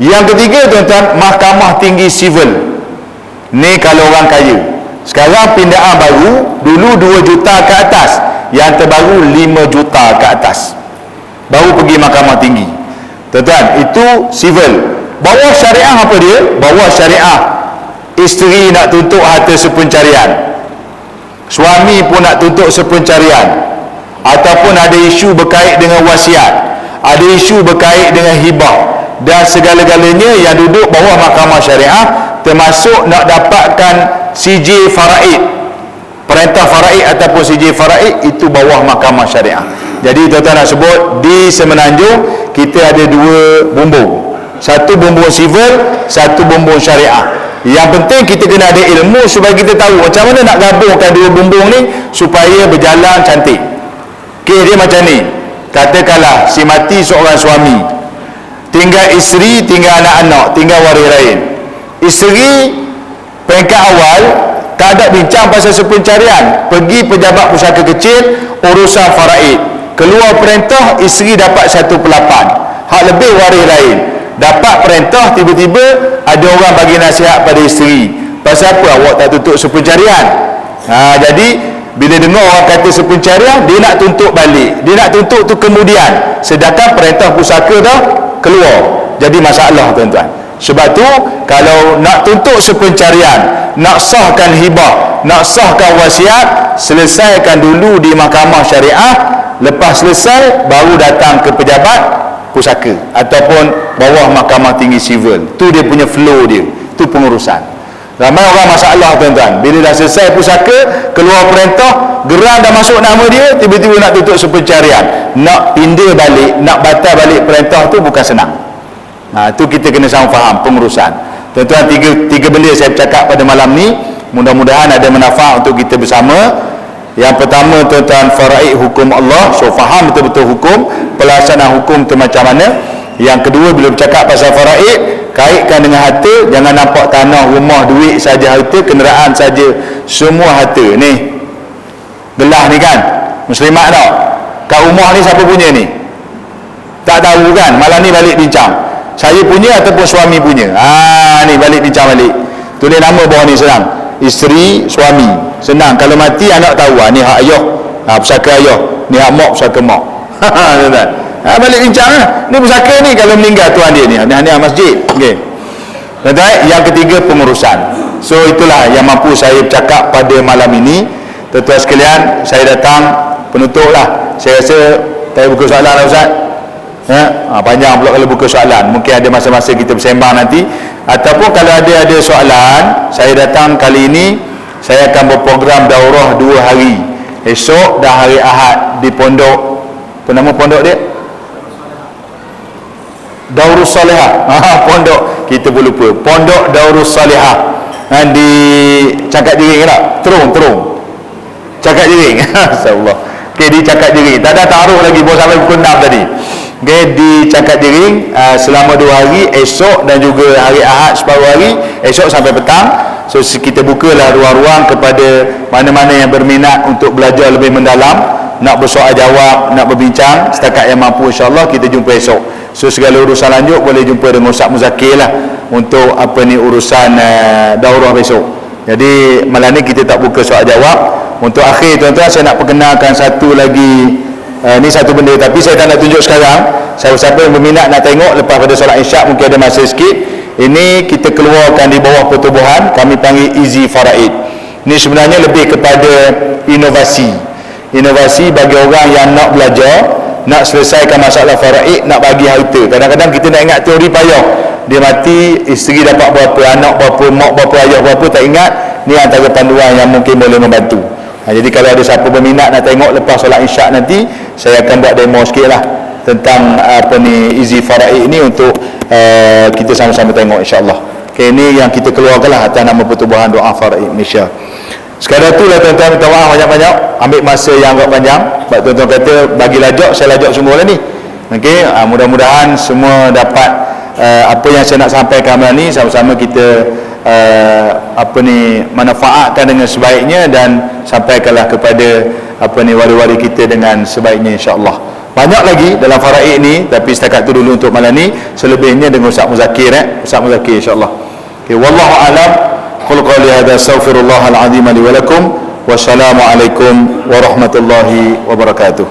Yang ketiga tuan-tuan, Mahkamah Tinggi Sivil ni kalau orang kaya. Sekarang pindaan baru, dulu 2 juta ke atas, yang terbaru 5 juta ke atas, baru pergi mahkamah tinggi. Tuan-tuan, itu sivil. Bawah syariah apa dia? Bawah syariah, isteri nak tuntut harta sepencarian, suami pun nak tuntut sepencarian, ataupun ada isu berkait dengan wasiat, ada isu berkait dengan hibah, dan segala-galanya yang duduk bawah mahkamah syariah, termasuk nak dapatkan CJ faraid, perintah faraid ataupun CJ faraid, itu bawah mahkamah syariah. Jadi tuan-tuan nak sebut, di Semenanjung kita ada 2 bumbung, satu bumbung sivil, satu bumbung syariah. Yang penting kita kena ada ilmu supaya kita tahu macam mana nak gabungkan 2 bumbung ni supaya berjalan cantik. Dia macam ni, katakanlah si mati seorang suami, tinggal isteri, tinggal anak-anak, tinggal waris lain. Isteri peringkat awal tak ada bincang pasal sepencarian, pergi pejabat pusaka kecil, urusan faraid, keluar perintah, isteri dapat 1/8, hak lebih waris lain. dapat perintah, tiba-tiba ada orang bagi nasihat pada isteri, pasal apa awak tak tutup sepencarian. Jadi bila dengar orang kata sepencarian, dia nak tuntut balik, dia nak tuntut tu kemudian, sedangkan perintah pusaka dah keluar. Jadi masalah tuan-tuan. Sebab tu kalau nak tuntut sepencarian, nak sahkan hibah, nak sahkan wasiat, selesaikan dulu di mahkamah syariah. Lepas selesai baru datang ke pejabat pusaka ataupun bawah mahkamah tinggi sivil. Tu dia punya flow dia, tu pengurusan. Ramai orang masalah tuan-tuan, bila dah selesai pusaka, keluar perintah, geran dah masuk nama dia, tiba-tiba nak tutup sepencarian, nak pindah balik, nak batal balik perintah, tu bukan senang. Tu kita kena sama faham pengurusan. Tuan-tuan, tiga benda saya cakap pada malam ni, mudah-mudahan ada manfaat untuk kita bersama. Yang pertama tuan-tuan, faraid hukum Allah, so faham betul-betul hukum, pelaksanaan hukum tu macam mana. Yang kedua, bila bercakap pasal faraid, kaitkan dengan harta. Jangan nampak tanah, rumah, duit saja harta, kenderaan saja, semua harta. Ni gelah ni kan muslimat tau, kat rumah ni siapa punya ni? Tak tahu kan, malam ni balik bincang, saya punya ataupun suami punya. Ni balik bincang balik, tulis nama bawah ni senang, isteri, suami, senang. Kalau mati anak tahu, ni hak ayah, pusaka ayah, ni hak mak, pusaka mak. Balik bincang ni pusaka ni, kalau meninggal tuan dia ni masjid. Okey tuan-tuan. Yang ketiga, pengurusan. So itulah yang mampu saya bercakap pada malam ini. Tuan-tuan sekalian, saya datang penutup lah. Saya rasa tak buka soalan lah Ustaz. Panjang pula kalau buka soalan. Mungkin ada masa-masa kita bersembang nanti, ataupun kalau ada soalan, saya datang kali ini, saya akan berprogram daurah 2 hari. Esok dan hari Ahad di pondok, apa nama pondok dia? Daurus Salihah. Pondok, kita pun lupa, Pondok Daurus Salihah di Cakap Jiring tak? Terung Cakap Jiring. Astagfirullah. Okey, di Cakap Jiring. Tak ada taruh lagi, baru sampai pukul 6 tadi. Okey, di Cakap Jiring selama 2 hari, esok dan juga hari Ahad separuh hari, esok sampai petang. So kita bukalah ruang-ruang kepada mana-mana yang berminat untuk belajar lebih mendalam, nak bersoal jawab, nak berbincang, setakat yang mampu, insya-Allah kita jumpa esok. So segala urusan lanjut boleh jumpa dengan Ustaz Muzakir lah untuk urusan daurah besok. Jadi malam ni kita tak buka soal jawab. Untuk akhir tuan-tuan, saya nak perkenalkan satu lagi, ni satu benda tapi saya tak nak tunjuk sekarang. Siapa yang berminat nak tengok lepas pada solat isyak, mungkin ada masa sikit. Ini kita keluarkan di bawah pertubuhan, kami panggil Easy Faraid. Ini sebenarnya lebih kepada inovasi bagi orang yang nak belajar, nak selesaikan masalah faraid, nak bagi harta. Kadang-kadang kita nak ingat teori payah, dia mati, isteri dapat berapa, anak berapa, mak berapa, ayah berapa, tak ingat. Ni antara panduan yang mungkin boleh membantu. Jadi kalau ada siapa berminat nak tengok lepas solat isyak nanti, saya akan buat demo sikit lah tentang Easy Faraid ni untuk kita sama-sama tengok, insya-Allah. Okay, ini yang kita keluarkan lah atas nama Pertubuhan Doa Faraid Malaysia. Sekadar tu lah tuan-tuan, minta maaf banyak-banyak ambil masa yang agak panjang. Sebab tuan-tuan kata bagi lajak, saya lajak semua lah ni. Okey, mudah-mudahan semua dapat apa yang saya nak sampaikan malam ni, sama-sama kita manfaatkan dengan sebaiknya dan sampaikanlah kepada wali-wali kita dengan sebaiknya, insya-Allah. Banyak lagi dalam faraid ni, tapi setakat tu dulu untuk malam ni. Selebihnya dengan Ustaz Muzakir, Ustaz Muzakir, insya-Allah. Okey, wallahu a'lam. Qul qawli hadza astaghfirullahal azim li wa lakum. Wassalamualaikum warahmatullahi wabarakatuh.